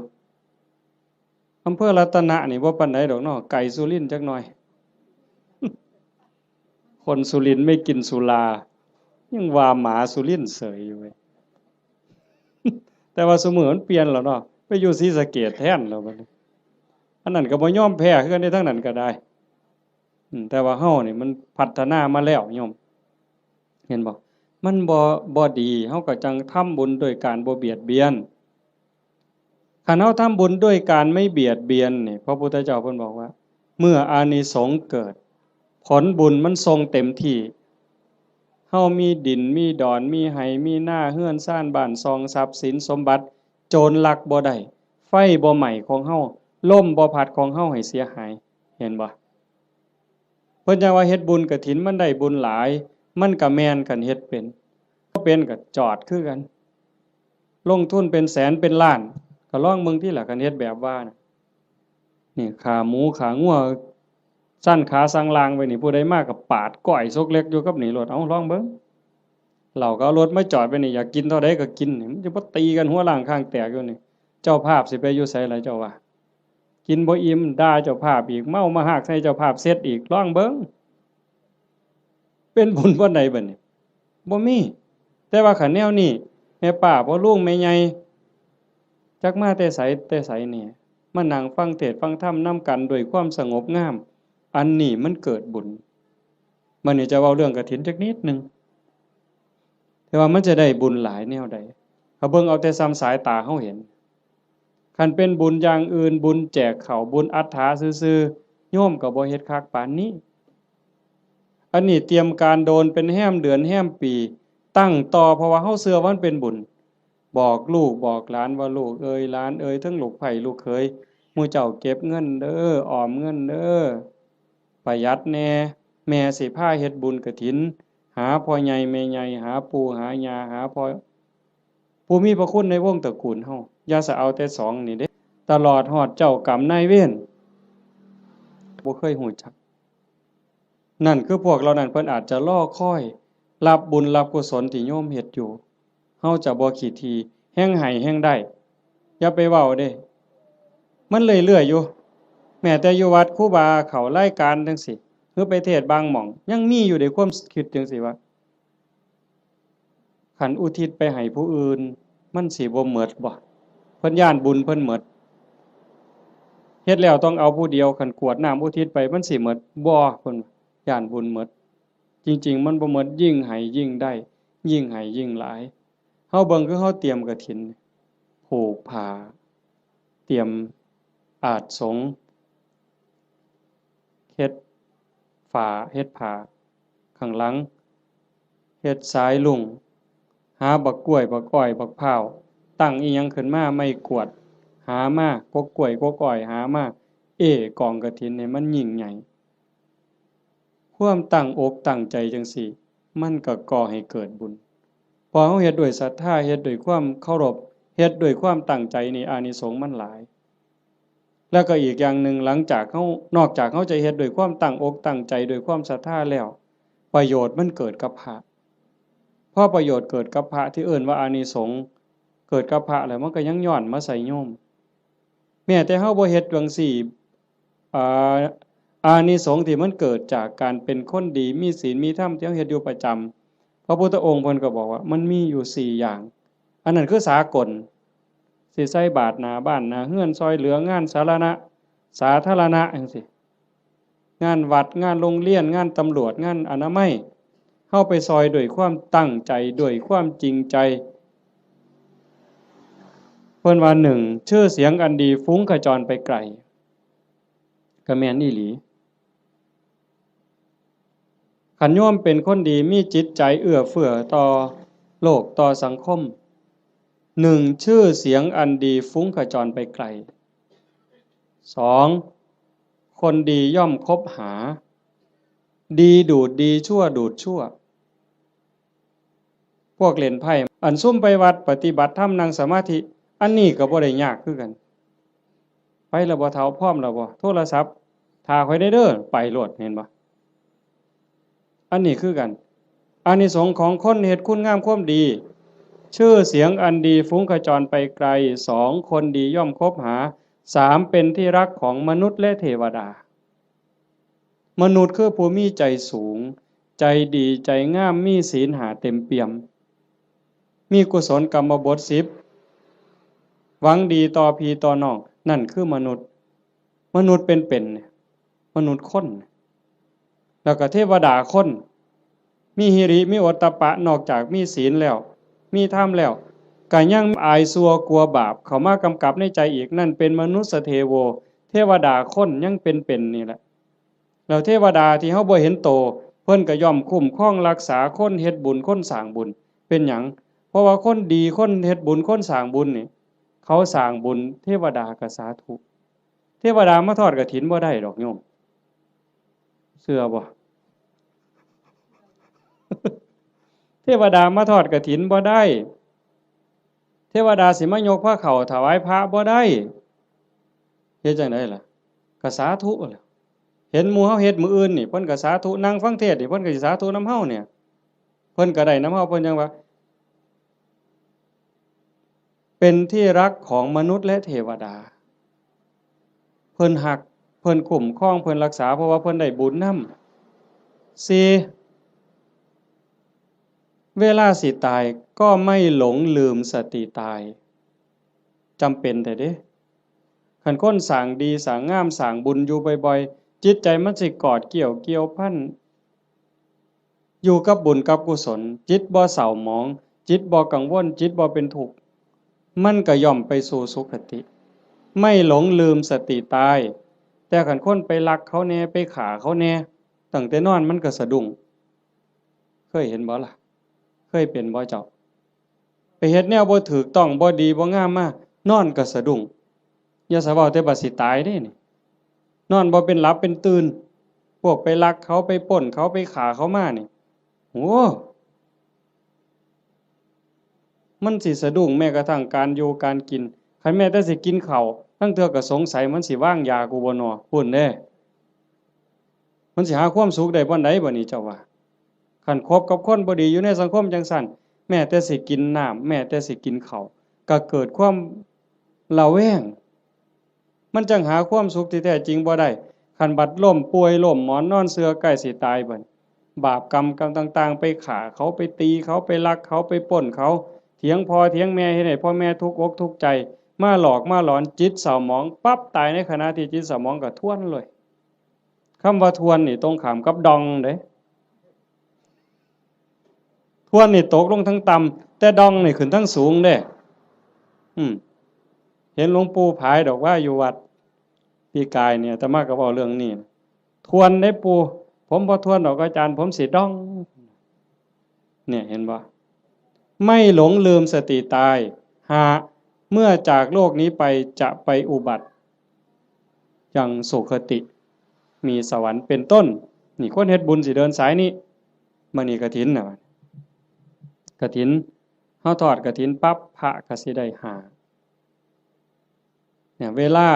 อำเภอรัตนะนี่บ่ปานใดดอกเนาะไก่สุรินทร์จักหน่อยคนสุรินทร์ไม่กินสุรายังว่าหมาสุรินทร์เสยอยู่เว้ยแต่ว่าสมือมันเปลี่ยนแล้วเนาะไปอยู่ศรีสะเกษแทนแล้วบัดนี้อันนั้นก็บ่ยอมแพ้คือกันในทั้งนั้นก็ได้แต่ว่าเฮานี่มันพัฒนามาแล้วโยมเห็นบ่มันบ่ดีเฮาก็จังทำบุญโดยการบ่เบียดเบียนคันเฮาทำบุญด้วยการไม่เบียดเบียนนี่พระพุทธเจ้าเพิ่นบอกว่าเมื่ออานิสงส์เกิดผลบุญมันทรงเต็มที่เฮามีดินมีดอนมีไหมีหน้าเฮือนซ่านบ้านซองทรัพย์สินสมบัติโจรลักบ่ได้ไฟบ่ไหม้ของเฮาลมบ่พัดของเฮาให้เสียหายเห็นบ่เพิ่นจะว่าเฮ็ดบุญกฐินมันได้บุญหลายมันก็แม่นกันเฮ็ดเป็นบ่เป็นก็จอดคือกันลงทุนเป็นแสนเป็นล้านก็ลองเบิ่งที่ล่ะกันเฮ็ดแบบว่าน่ะนี่ขาหมูขางัวสั้นขาสังลางไว้นี่ผู้ใดมาก็ปาดก้อยซกเล็กอยู่กับนี่รถเอาลองเบิ่งเราก็เอารถมาจอดไว้นี่อยากกินเท่าใดก็กินนี่มันจะบ่ตีกันหัวล้างข้างแตกอยู่นี่เจ้าภาพสิไปอยู่ไสล่ะเจ้าว่ากินบ่อิ่มด่าเจ้าภาพอีกเมามาหากใส่เจ้าภาพเสร็จอีกลองเบิ่งเป็นบุญบ่ใดบัดนี้บ่มีแต่ว่าคันแนวนี้แม่ป้าพ่อลุงแม่ใหญ่จักมาแต่ไสนี่มานั่งฟังเทศน์ฟังธรรมนำกันด้วยความสงบงามอันนี้มันเกิดบุญมื้อนี้จะเว้าเรื่องกฐินจักนิดนึงแต่ว่ามันจะได้บุญหลายแนวใดเขาเบิ่งเอาแต่ซ้ำสายตาเฮาเห็นคันเป็นบุญอย่างอื่นบุญแจกข้าวบุญอัฏฐาซื่อๆโยมก็บ่เฮ็ดคักปานนี้อันนี้เตรียมการโดนเป็นแห้มเดือนแห้มปีตั้งต่อเพราะว่าเฮาเชื่อว่ามันเป็นบุญบอกลูกบอกหลานว่าลูกเอ้ยหลานเอ้ยทั้งลูกไผ่ลูกเขยหมู่เจ้าเก็บเงินเด้อออมเงินเด้อประหยัดแน่แม่สิพาเฮ็ดบุญกฐินหาพ่อใหญ่แม่ใหญ่หาปู่หาย่าหาพ่อผู้มีพระคุณในวงตระกูลเฮาอย่าซะเอาแต่2นี่เด้ตลอดฮอดเจ้ากรรมนายเวร บ่เคยฮู้จักนั่นคือพวกเรานั้นเพิ่นอาจจะรอคอยรับบุญรับกุศลที่โยมเฮ็ดอยู่เฮาจะบ่ขี้ทีแฮ่งให้แฮ่งได้อย่าไปเว้าเด้มันเรื่อยๆอยู่แม้แต่อยู่วัดครูบาเขารายการจังซี่หรือไปเทศน์บางหม่องยังมีอยู่ในความคิดจังซี่ว่าคันอุทิศไปให้ผู้อื่นมันสิบ่หมดบ่เพิ่นย้านบุญเพิ่นหมดเฮ็ดแล้วต้องเอาผู้เดียวคันกรวดน้ำอุทิศไปมันสิหมดบ่เพิ่นย้านบุญหมดจริงๆมันบ่หมดยิ่งให้ยิ่งได้ยิ่งให้ยิ่งหลายเฮาเบิ่งคือเฮาเตรียมกฐินผูกผ้าเตรียมอาสงฆ์เฮ็ดฝาเฮ็ดผ้าข้างหลังเฮ็ดสายลุงหาบักกล้วยบักอ้อยบักพร้าวตั้งอีหยังขึ้นมาไม่กวดหามากกกล้วยกกอ้อยหามากองกฐินนี่มันยิ่งใหญ่ความตั้งอกตั้งใจจังซี่มันก็ก่อให้เกิดบุญพอเฮาเฮ็ดด้วยศรัทธาเฮ็ดด้วยความเคารพเฮ็ดด้วยความตั้งใจนี่อานิสงส์มันหลายแล้วก็อีกอย่างหนึ่งหลังจากเฮานอกจากเฮาจะเฮ็ดด้วยความตั้งอกตั้งใจด้วยความศรัทธาแล้วประโยชน์มันเกิดกับพระพอประโยชน์เกิดกับพระที่เอิ้นว่าอานิสงส์เกิดกับพระแล้วมันก็ยังย้อนมาใส่โยมแม้แต่เฮาบ่เฮ็ดจังซี่อ่าอานิสงส์ที่มันเกิดจากการเป็นคนดีมีศีลมีธรรมที่เฮาเฮ็ดอยู่ประจำพระพุทธองค์เพิ่นก็บอกว่ามันมีอยู่4อย่างอันนั้นคือสากลสิใส่บาตรหน้าบ้านหน้าเรือนซอยเหลืองานสาธารณะจังซี่งานวัดงานโรงเรียนงานตำรวจงานอนามัยเฮาไปซอยด้วยความตั้งใจด้วยความจริงใจเพิ่นว่า1ชื่อเสียงอันดีฟุ้งกระจรไปไกลก็แม่นอีหลีคันโยมเป็นคนดีมีจิตใจเอื้อเฟื้อต่อโลกต่อสังคม1ชื่อเสียงอันดีฟุ้งกระจรไปไกล2คนดีย่อมคบหาดีดูดดีชั่วดูดชั่วพวกเล่นไพ่อันซุ่มไปวัดปฏิบัติธรรมนั่งสมาธิอันนี้ก็บ่ได้ยากคือกันไปแล้วบ่เฒ่าพร้อมแล้วบ่โทรศัพท์ถ้าค่อยได้เด้อไปโลดเห็นบ่อันนี้คือกันอานิสงส์ของคนเฮ็ดคุณงามความดีชื่อเสียงอันดีฟุ้งกระจรไปไกล2คนดีย่อมคบหา3เป็นที่รักของมนุษย์และเทวดามนุษย์คือผู้มีใจสูงใจดีใจงามมีศีล5เต็มเปี่ยมมีกุศลกรรมบท10หวังดีต่อพี่ต่อน้องนั่นคือมนุษย์เป็นมนุษย์คนแล้วก็เทวดาคนมีหิริมีโอตตัปปะนอกจากมีศีลแล้วมีธรรมแล้วก็ยังอายซัวกลัวบาปเข้ามากำกับในใจอีกนั่นเป็นมนุษย์เทโวเทวดาคนยังเป็นนี่แหละแล้วเทวดาที่เฮาบ่เห็นโตเพิ่นก็ย่อมคุ้มครองรักษาคนเฮ็ดบุญคนสร้างบุญเป็นหยังเพราะว่าคนดีคนเฮ็ดบุญคนสร้างบุญนี่เขาสร้างบุญเทวดาก็สาธุเทวดามาทอดกฐินบ่ได้ดอกโยมเชื่อบ่ เทวดามาทอดกฐินบ่ได้เทวดาสิมายกผ้าเขาถวายพระบ่ได้เฮ็ดจังได๋ล่ะก็สาธุล่ะเห็นหมู่เฮาเฮ็ดมื้ออื่นนี่เพิ่นก็สาธุนั่งฟังเทศน์นี่เพิ่นก็สิสาธุนำเฮาเนี่ยเพิ่นก็ได้นำเฮาเพิ่นจังว่าเป็นที่รักของมนุษย์และเทวดาเพิ่นฮักเพิ่นคุ้มครองเพิ่นรักษาเพราะว่าเพิ่นได้บุญนำ4เวลาสิตายก็ไม่หลงลืมสติตายจำเป็นแต่เด้คันคนสร้างดีสร้างงามสร้างบุญอยู่บ่อยๆจิตใจมันสิกอดเกี่ยวพันอยู่กับบุญกับกุศลจิตบ่เศร้าหมองจิตบ่กังวลจิตบ่เป็นทุกข์มันก็ย่อมไปสู่สุคติไม่หลงลืมสติตายแต่คันคนไปลักเขาแน่ไปฆ่าเขาแน่ตั้งแต่นอนมันก็สะดุ้งเคยเห็นบ่ล่ะเคยเป็นบ่เจ้าไปเฮ็ดแนวบ่ถูกต้องบ่ดีบ่งามมานอนก็สะดุ้งอย่าสะเว้าแต่บัดสิตายเด้นี่นอนบ่เป็นหลับเป็นตื่นพวกไปลักเขาไปปล้นเขาไปฆ่าเขามานี่โอ้มันสิสะดุ้งแม้กระทั่งการอยู่การกินคันแม้แต่สิกินข้าวทั้งเทื่อก็สงสัยมันสิวางยากูบ่น้อพู้นเด้ มันสิหาความสุขได้บ่ใดบ่นี่เจ้าว่าคันคบกับคนบ่ดีอยู่ในสังคมจังซั่นแม้แต่สิกินน้ำแม้แต่สิกินข้าวก็เกิดความระแวงมันจังหาความสุขที่แท้จริงบ่ได้คันบัดล้มป่วยล้มหมอนนอนเสือใกล้สิตายบัดบาปกรรมต่างๆไปฆ่าเขาไปตีเขาไปลักเขาไปปล้นเขาเถียงพ่อเถียงแม่เฮ็ดให้พ่อแม่ทุกข์อกทุกข์ใจมาหลอกมาหลอนจิตเศร้าหมองปั๊บตายในขณะที่จิตเศร้าหมองก็ทวนเลยคำว่าทวนนี่ตรงข้ามกับดองเด้ทวนนี่ตกลงทั้งต่ำแต่ดองนี่ขึ้นทั้งสูงเด้เห็นหลวงปู่ผายดอกว่าอยู่วัดปีกายเนี่ยอาตมาก็เว้าเรื่องนี้ทวนได้ปู่ผมบ่ทวนดอกอาจารย์ผมสิดองเนี่ยเห็นบ่ไม่หลงลืมสติตายหาเมื่อจากโลกนี้ไปจะไปอุบัติยังสุคติมีสวรรค์เป็นต้นนี่คนเฮ็ดบุญสิเดินสายนี้มื้อนี้กฐินน่ะกฐินเฮาทอดกฐินปั๊บพระก็สิได้หาเนี่ยเวลา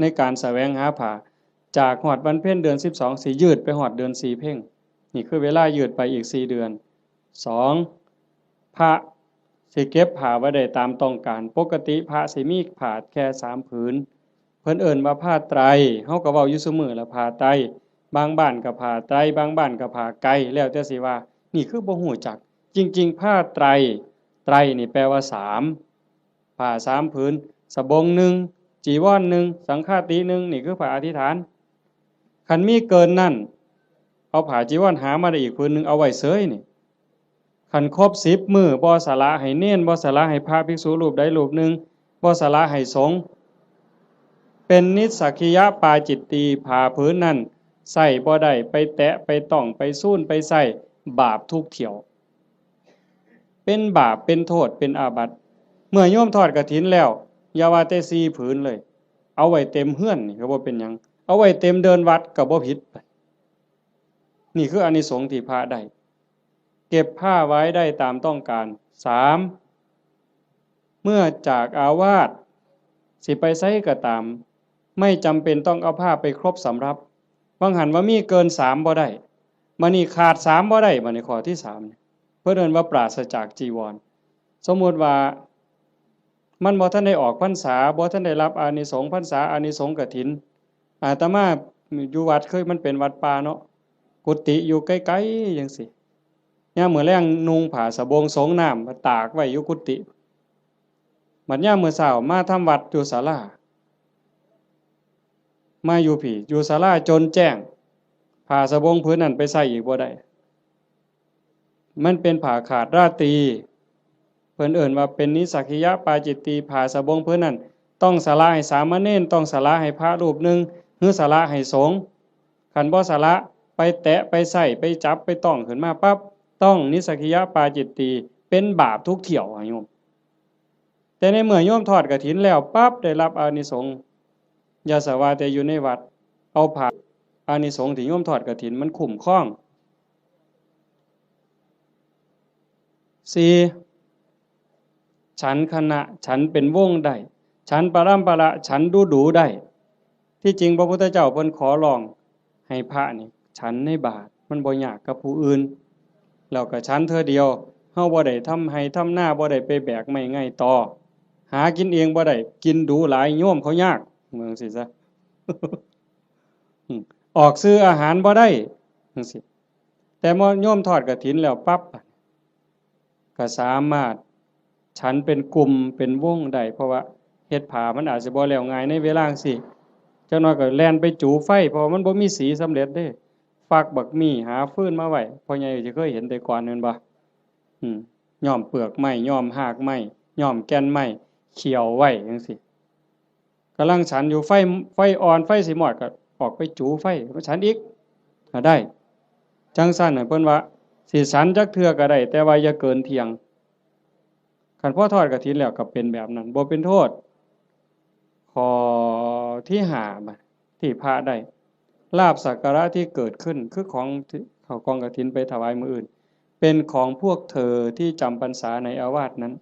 ในการแสวงหาผ้าจากฮอดวันเพ็ญเดือน12สิยืดไปฮอดเดือน4เพ็งนี่คือเวลายืดไปอีก4เดือน2พระสิเก็บผ้าไว้ได้ตามต้องการปกติพระสิมีผ้าแค่3ผืนเพิ่นเอิ้นว่าผ้าไตรเฮาก็เว้าอยู่ซุมื้อละผ้าไตรบางบ้านก็ผ้าไตรบางบ้านก็ผ้าไกแล้วแต่สิว่านี่คือบ่ฮู้จักจริงๆผ้าไตรไตรนี่แปลว่า3ผ้า3ผืนสบง1จีวร1สังฆาติ1นี่คือผ้าอธิษฐานคันมีเกินนั่นเอาผ้าจีวรหามาได้อีกผืนนึงเอาไว้เสยนี่คันครบ10มื้อบ่สละให้เณรบ่สละให้พระภิกษุรูปใดรูปหนึ่งบ่สละให้สงฆ์เป็นนิสสักขิยปาจิตตีผ้าผืนนั้นใส่บ่ได้ไปแตะไปต้องไปสู้นไปใส่บาปทุกเที่ยวเป็นบาปเป็นโทษเป็นอาบัติเมื่อโยมทอดกฐินแล้วอย่าว่าแต่4ผืนเลยเอาไว้เต็มเฮือนนี่ก็บ่เป็นหยังเอาไว้เต็มเดินวัดก็บ่ผิดนี่คืออานิสงส์ที่พระได้เก็บผ้าไว้ได้ตามต้องการ3เมื่อจากอาวาสสิไปไสก็ตามไม่จำเป็นต้องเอาผ้าไปครบสำรับบางหันว่ามีเกิน3บ่ได้มื้อนี้ขาด3บ่ได้บัดนี้ข้อที่3เพิ่นเอิ้นว่าปราศจากจีวรสมมุติว่ามันบ่ทันได้ออกพรรษาบ่ทันได้รับอานิสงส์พรรษาอานิสงส์กฐินอาตมาอยู่วัดเคยมันเป็นวัดป่าเนาะกุฏิอยู่ไกลๆจังซี่ยามมื้อแลงนุ่งผ้าสบงสงน้ำมาตากไว้อยู่กุฏิบัดยามมื้อเช้ามาทำวัดอยู่ศาลามาอยู่พี่อยู่ศาลาจนแจ้งผ้าสบงผืนนั้นไปใส่อีกบ่ได้มันเป็นผ้าขาดราตรีเพิ่นเอิ้นว่าเป็นนิสสักขิยปาจิตตีผ้าสบงผืนนั้นต้องสละให้สามเณรต้องสละให้พระรูปหนึ่งหรือสละให้สงฆ์คันบ่สละไปแตะไปใส่ไปจับไปต้องขึ้นมาปั๊บต้องนิสสักขิยปาจิตตีเป็นบาปทุกเที่ยวโยมแต่ในเมื่อโยมทอดกฐินแล้วปั๊บได้รับอานิสงส์อย่าสว่าแต่อยู่ในวัดเอาผ้าอานิสงส์ที่โยมทอดกฐินมันคุ้มครอง4ฉันคณะฉันเป็นวงได้ฉันปรัมประฉันดูได้ที่จริงพระพุทธเจ้าเพิ่นขอร้องให้พระนี่ฉันในบาตรมันบ่ยากกับผู้อื่นแล้วก็ฉันเทื่อเดียวเฮาบ่ได้ทำให้ทำหน้าบ่ได้ไปแบกไม้ไงต่อหากินเองบ่ได้กินดูหลายโยมเขายากเมืองสิซะ ออกซื้ออาหารบ่ได้จังซี่แต่เมื่อโยมทอดกฐินแล้วปั๊บก็สามารถฉันเป็นกลุ่มเป็นวงได้เพราะว่าเฮ็ดผ้ามันอาจสิบ่แล้วง่ายในเวลาจังซี่จักหน่อยก็แล่นไปจูไฟเพราะมันบ่มีสีสำเร็จเด้ฟักบักมี่หาฟืนมาไว้พ่อใหญ่สิเคยเห็นแต่ก่อนแม่นบ่ย้อมเปลือกไม้ย้อมหากไม้ย้อมแก่นไม้เขี่ยวไว้จังซี่กำลังฉันอยู่ไฟอ่อนไฟสิมอดก็ออกไปจูไฟมาฉันอีกก็ได้จังซั่นน่ะเพิ่นว่าสิฉันจักเทื่อก็ได้แต่ว่าอย่าเกินเที่ยงคันพอทอดกฐินแล้วก็เป็นแบบนั้นบ่เป็นโทษข้อที่5บัดที่พระได้ลาภสักการะที่เกิดขึ้นคือของเขากองกฐินไปถวายมื้ออื่นเป็นของพวกเธอที่จำพรรษาในอาวาสนั้น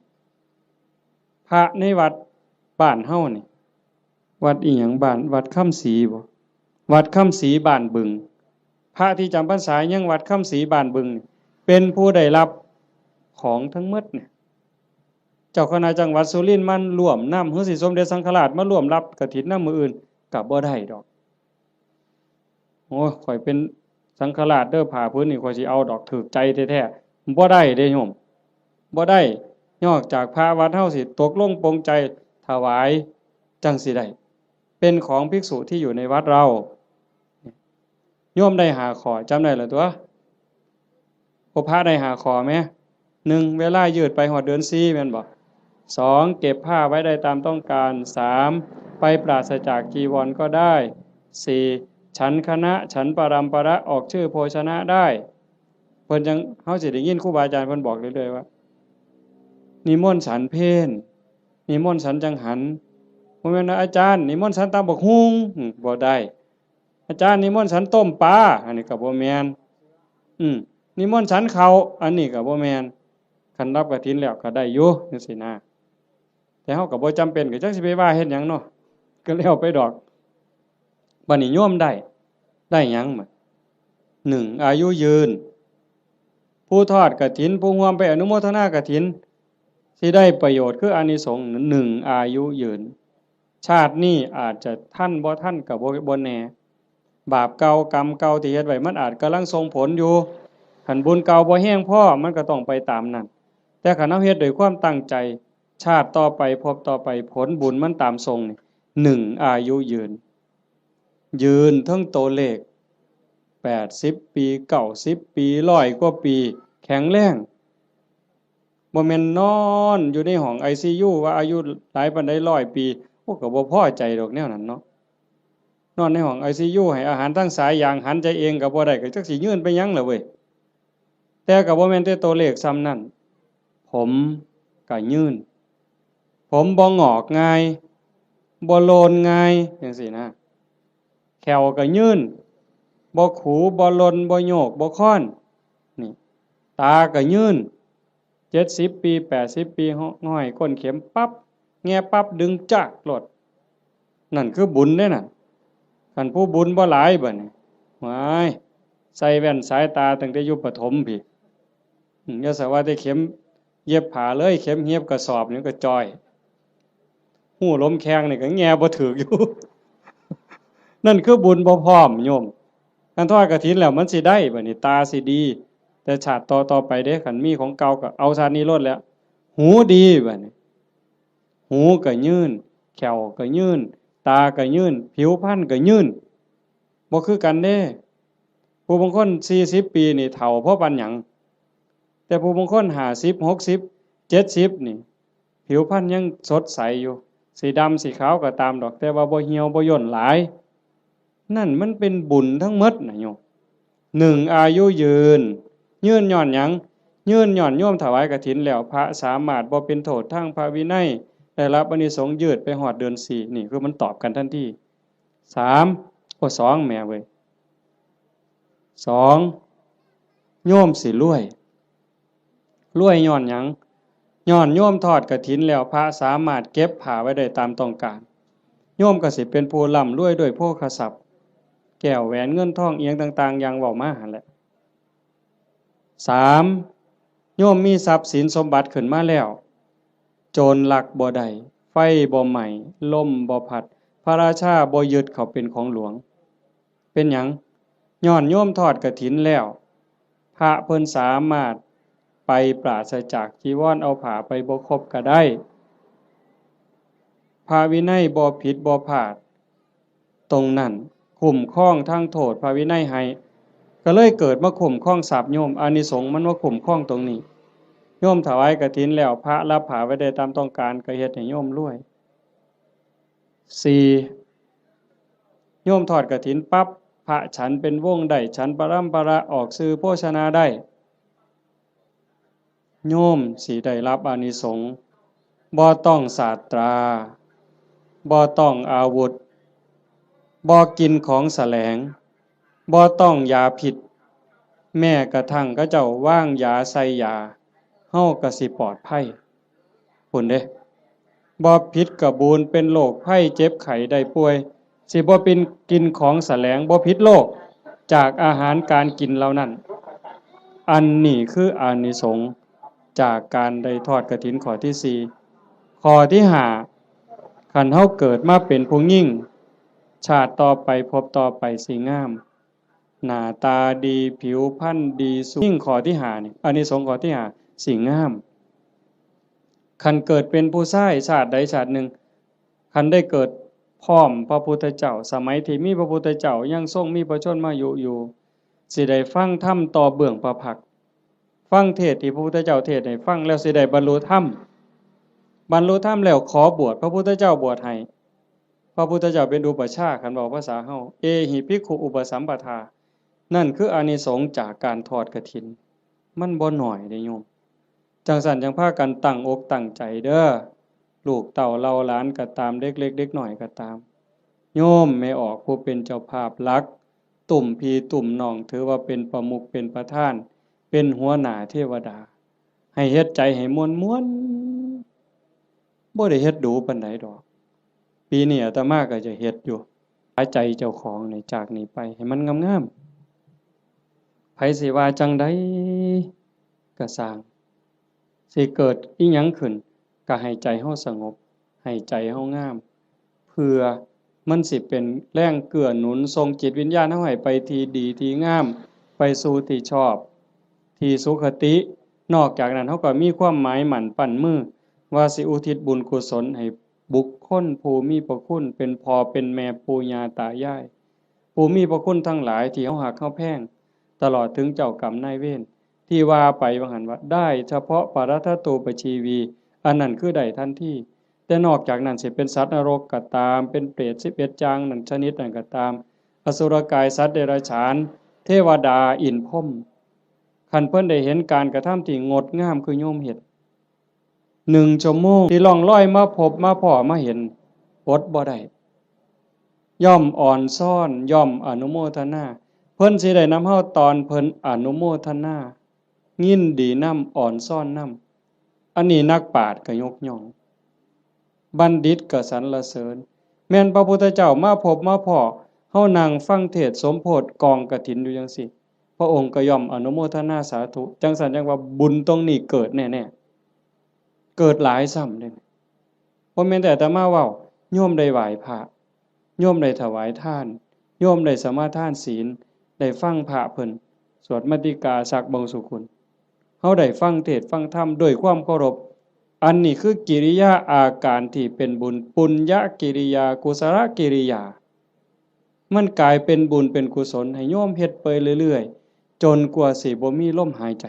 พระในวัดบ้านเฮานี่วัดอีหยังบ้านวัดค่ำศรีบ่วัดค่ำศรีบ้านบึง พระที่จำพรรษายังวัดค่ำศรีบ้านบึงเป็นผู้ได้รับของทั้งหมดเนี่ยเจ้าคณะจังหวัดสุรินทร์มันร่วมนำหรือสิสมเด็จสังฆราชมาร่วมรับกฐินนำมื้ออื่นก็บ่ได้ดอกโอ้ข่อยเป็นสังฆราชเด้อผ้าพื้นนี่ข่อยสิเอาดอกถูกใจแท้ๆบ่ได้เด้โยมบ่ได้นอกจากพระวัดเฮาสิตกลงปรงใจถวายจังสิได้เป็นของภิกษุที่อยู่ในวัดเราโยมได้หาขอจำได้เหรอตัวพระได้หาขอไหม1เวลายืดไปหอดเดือน4แม่นบ่2เก็บผ้าไว้ได้ตามต้องการ3ไปปราศจากจีวรก็ได้4ฉันคณะฉันปรัมประออกชื่อโภชนะได้เพิ่นจังเฮาสิได้ยินครูบาอาจารย์เพิ่นบอกเรื่อยๆว่านิมนต์ฉันเพลนิมนต์ฉันจังหันบ่แม่นอาจารย์นิมนต์ฉันตำบักหุ่งบ่ได้อาจารย์นิมนต์ฉันต้มปลาอันนี้ก็บ่แม่นนิมนต์ฉันข้าวอันนี้ก็บ่แม่นคันรับกฐินแล้วก็ได้อยู่จังซี่นะแต่เฮาก็บ่จำเป็นก็จักสิไปว่าเฮ็ดหยังเนาะก็แล้วไปดอกบัดนี้โยมได้หยังมา1อายุยืนผู้ทอดกฐินผู้ร่วมไปอนุโมทนากฐินสิได้ประโยชน์คืออานิสงส์1อายุยืนชาตินี้อาจจะท่านบ่ท่านก็บ่แน่บาปเก่ากรรมเก่าที่เฮ็ดไว้มันอาจกำลังส่งผลอยู่คันบุญเก่าบ่แห้งพอมันก็ต้องไปตามนั้นแต่คันเฮาเฮ็ดด้วยความตั้งใจชาติต่อไปพบต่อไปผลบุญมันตามทรงนี่1อายุยืนทั้งตัวเลข80ปี90ปี100กว่าปีแข็งแรงบ่แม่นนอนอยู่ในห้อง ICU ว่าอายุหลายปานใด100ปีโอ้ก็บ่พอใจดอกแนวนั้นเนาะนอนในห้อง ICU ให้อาหารทั้งสายอย่างหันใจเองก็บ่ได้ก็จักสิยืนไปหยังล่ะเว้ยแต่ก็บ่แม่นแต่ตัวเลขซ้ำนั้นผมก็ยืนผมบ่งอกง่ายบ่โลนง่ายจังซี่นะแขวก็ยืนบ่ขูบ่ลนบ่โยกบ่ค้อนนี่ตาก็ยืน70ปี80ปีห้อยก้นเข็มปั๊บแง่ปั๊บดึงจักโลดนั่นคือบุญเด้น่ะคันผู้บุญบ่หลายบัดนี้หวายใส่แว่นสายตาตั้งแต่อยู่ประถมพี่อย่าสว่าแต่เข็มเย็บผ้าเลยเข็มเย็บกระสอบนี่ก็จ้อยหูล้มแข้งนี่ก็แง่บ่ถึกอยู่ นั่นคือบุญบ่พร้อมโยมคันทอดกฐินแล้วมันสิได้บัดนี้ตาสิดีแต่ชาติต่อไปเด้คันมีของเก่าก็เอาชาตินี้ลดแล้วหูดีบัดนี้หูก็ยืนแขวก็ยืนตาก็ยืนผิวพรรณก็ยืนบ่คือกันเด้ผู้บางคน40ปีนี่เฒ่าเพราะปานหยังแต่ผู้บางคน50 60 70นี่ผิวพรรณยังสดใสอยู่สีดำสีขาวก็ตามดอกแต่ว่าบ่เหี่ยวบ่ย่นหลายนั่นมันเป็นบุญทั้งหมดน่ะโยม1อายุยืนย้อนหยังยืนย้อนโยมถวายกฐินแล้วพระสามารถบ่เป็นโทษทางพระวินัยได้รับอานิสงส์ยืดไปฮอดเดือน4นี่คือมันตอบกันทันที2แม่เว้ย2โยมสิรวยย้อนหยังย้อนโยมทอดกฐินแล้วพระสามารถเก็บผ้าไว้ได้ตามต้องการโยมก็สิเป็นผู้ร่ำรวยด้วยโภคทรัพย์แก้วแหวนเงินทองเอียงต่างๆอย่างเว้ามาหั่นแหละ3โยมมีทรัพย์สินสมบัติขึ้นมาแล้วโจรลักบ่ได้ไฟบ่ไหม้ลมบ่พัดพระราชาบ่ยึดเขาเป็นของหลวงเป็นหยังย้อนโยมทอดกฐินแล้วพระเพิ่นสามารถไปปราศจากจีวรเอาผ้าไปบ่ครบก็ได้พระวินัยบ่ผิดบ่พลาดตรงนั้นคุ้มครองทางโทษพระวินัยให้ก็เลยเกิดมาคุ้มครองทรัพย์โยมอานิสงส์มันว่าคุ้มครองตรงนี้โยมถวายกฐินแล้วพระรับผ้าไว้ได้ตามต้องการก็เฮ็ดให้โยมรวย4โยมทอดกฐินปั๊บพระฉันเป็นวงได้ฉันปรัมประออกสื่อโภชนาได้โยมสิได้รับอานิสงส์บ่ต้องศาสตราบ่ต้องอาวุธบ่กินของแสลงบ่ต้องยาพิษแม้กระทั่งเขาเจ้าว่างยาใส่ยาเฮาก็สิปลอดภัยพุ่นเด้บ่ผิดกระบูนเป็นโรคภัยเจ็บไข้ได้ป่วยสิบ่เป็นกินของแสลงบ่ผิดโรค จากอาหารการกินเหล่านั้นอันนี้คืออานิสงส์จากการได้ทอดกฐินข้อที่สี่ข้อที่ห้าคันเฮาเกิดมาเป็นผู้หญิงชาติต่อไปพบต่อไปสิงามหน้าตาดีผิวพรรณดีสุยิ่งข้อที่ห้านี่อานิสงส์ข้อที่ห้าสิงามคันเกิดเป็นผู้ชายชาติใดชาติหนึ่งคันได้เกิดพร้อมพระพุทธเจ้าสมัยที่มีพระพุทธเจ้ายังทรงมีพระชนมายุอยู่สิได้ฟังธรรมต่อเบื้องพระพักตร์ฟังเทศน์ที่พระพุทธเจ้าเทศน์ให้ฟังแล้วสิได้บรรลุธรรมแล้วขอบวชพระพุทธเจ้าบวชให้พระพุทธเจ้าเป็นอุปัชฌาย์คันบอกภาษาเฮาเอหิภิกขุอุปสัมปทานั่นคืออานิสงส์จากการทอดกฐินมันบ่น้อยเด้โยมจังซั่นจังพากันตั้งอกตั้งใจเด้อลูกเต้าเล่าหลานก็ตามเด็กเล็กเด็กน้อยก็ตามโยมไม่ออกผู้เป็นเจ้าภาพหลักตุ่มพี่ตุ่มน้องถือว่าเป็นประมุขเป็นประธานเป็นหัวหน้าเทวดาให้เฮ็ดใจให้ม่วนๆบ่ได้เฮ็ดดูปานใดดอกปีนี้อาตมาก็จะเฮ็ดอยู่หาใจเจ้าของนี่จากนี้ไปให้มันงามๆไผสิว่าจังได๋ก็สร้างสิเกิดอิหยังขึ้นก็ให้ใจเฮาสงบให้ใจเฮางามเพื่อมันสิเป็นแรงเกื้อหนุนส่งจิตวิญญาณเฮาให้ไปที่ดีที่งามไปสู่ที่ชอบที่สุขตินอกจากนั้นเฮาก็มีความหมายหมั่นปั้นมือว่าสิอุทิศบุญกุศลให้บุคคลผู้มีพระคุณเป็นพ่อเป็นแม่ปู่ย่าตายายผู้มีพระคุณทั้งหลายที่เฮาฮักเฮาแพงตลอดถึงเจ้ากรรมนายเวรที่ว่าไปว่าหั่นว่าได้เฉพาะปรัตถโตปชีวีอันนั้นคือได้ทันทีแต่นอกจากนั้นสิเป็นสัตว์นรกก็ตามเป็นเปรต11จางนั่นชนิดนั้นก็ตามอสุรกายสัตว์เดรัจฉานเทวดาอินทร์พรหมคันเพิ่นได้เห็นการกระทำที่งดงามคือโยมเฮ็ด1 ชั่วโมงที่ล่องลอยมาพบมาพ้อมาเห็นอดบ่ได้ย่อมอ่อนซ่อนย่อมอนุโมทนาเพิ่นสิได้นำเฮาตอนเพิ่นอนุโมทนายินดีนำอ่อนซ่อนนำอันนี้นักปราชญ์ก็ยกย่องบัณฑิตก็สรรเสริญแม่นพระพุทธเจ้ามาพบมาพ้อเฮานั่งฟังเทศน์สมโพธิกองกฐินอยู่จังซี่พระองค์ก็ย่อมอนุโมทนาสาธุจังซั่นจังว่าบุญตรงนี้เกิดแน่ๆเกิดหลายซ้ำเด้บ่แม่นแต่อาตมาเว้าโยมได้ไหว้พระโยมได้ถวายทานโยมได้สมาทานศีลได้ฟังพระเพิ่นสวดมัตติกาสักบงสุคุณเฮาได้ฟังเทศน์ฟังธรรมด้วยความเคารพอันนี้คือกิริยาอาการที่เป็นบุญปุญญกิริยากุศลกิริยามันกลายเป็นบุญเป็นกุศลให้โยมเฮ็ดไปเรื่อยๆจนกว่าสิบ่มีลมหายใจ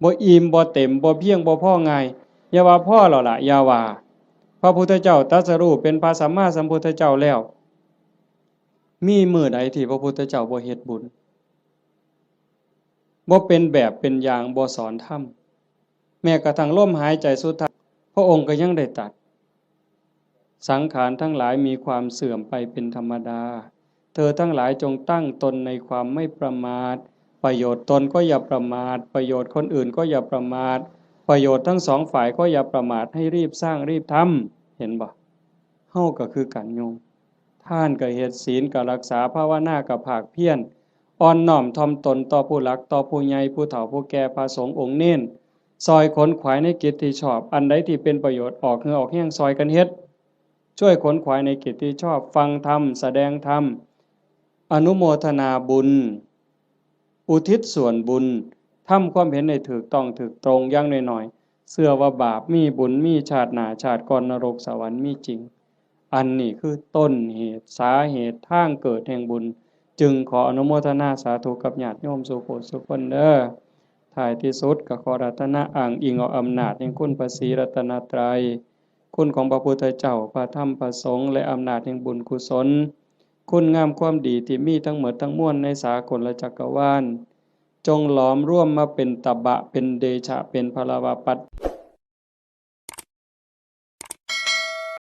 บ่อิ่มบ่เต็มบ่เพียงบ่พอง่ายอย่าว่าพอแล้วล่ะอย่าว่าพระพุทธเจ้าตรัสรู้เป็นพระสัมมาสัมพุทธเจ้าแล้วมีมื้อใดที่พระพุทธเจ้าบ่เฮ็ดบุญบ่เป็นแบบเป็นอย่างบ่สอนธรรมแม้กระทั่งลมหายใจสุดท้ายพระองค์ก็ยังได้ตรัสสังขารทั้งหลายมีความเสื่อมไปเป็นธรรมดาเธอทั้งหลายจงตั้งตนในความไม่ประมาทประโยชน์ตนก็อย่าประมาทประโยชน์คนอื่นก็อย่าประมาทประโยชน์ทั้งสองฝ่ายก็อย่าประมาทให้รีบสร้างรีบทำเห็นบ่เฮาก็คือกันโยมท่านก็เฮ็ดศีลก็รักษาภาวนาก็ภาคเพียรอ่อนน้อมถ่อมตนต่อผู้หลักต่อผู้ใหญ่ผู้เฒ่าผู้แก่พระสงฆ์องค์เน้นซอยขนขวายในกิจที่ชอบอันใดที่เป็นประโยชน์ออกเหงื่อออกแห้งซอยกันเฮ็ดช่วยขนขวายในกิจที่ชอบฟังธรรมแสดงธรรมอนุโมทนาบุญอุทิศส่วนบุญทำความเห็นในถูกต้องถูกตรงอย่างน้อยๆเชื่อว่าบาปมีบุญมีชาติหน้าชาติก่อนนรกสวรรค์มีจริงอันนี้คือต้นเหตุสาเหตุทางเกิดแห่งบุญจึงขออนุโมทนาสาธุกับญาติโยมสุโขสุคนเด้อท้ายที่สุดก็ขอรัตนะอ้างอิงเอาอำนาจแห่งคุณพระศรีรัตนตรัยคุณของพระพุทธเจ้าพระธรรมพระสงฆ์และอำนาจแห่งบุญกุศลคุณงามความดีที่มีทั้งหมดทั้งมวลในสากลจักรวาลจงหลอมร่วมมาเป็นตบะเป็นเดชะเป็นพลวปัต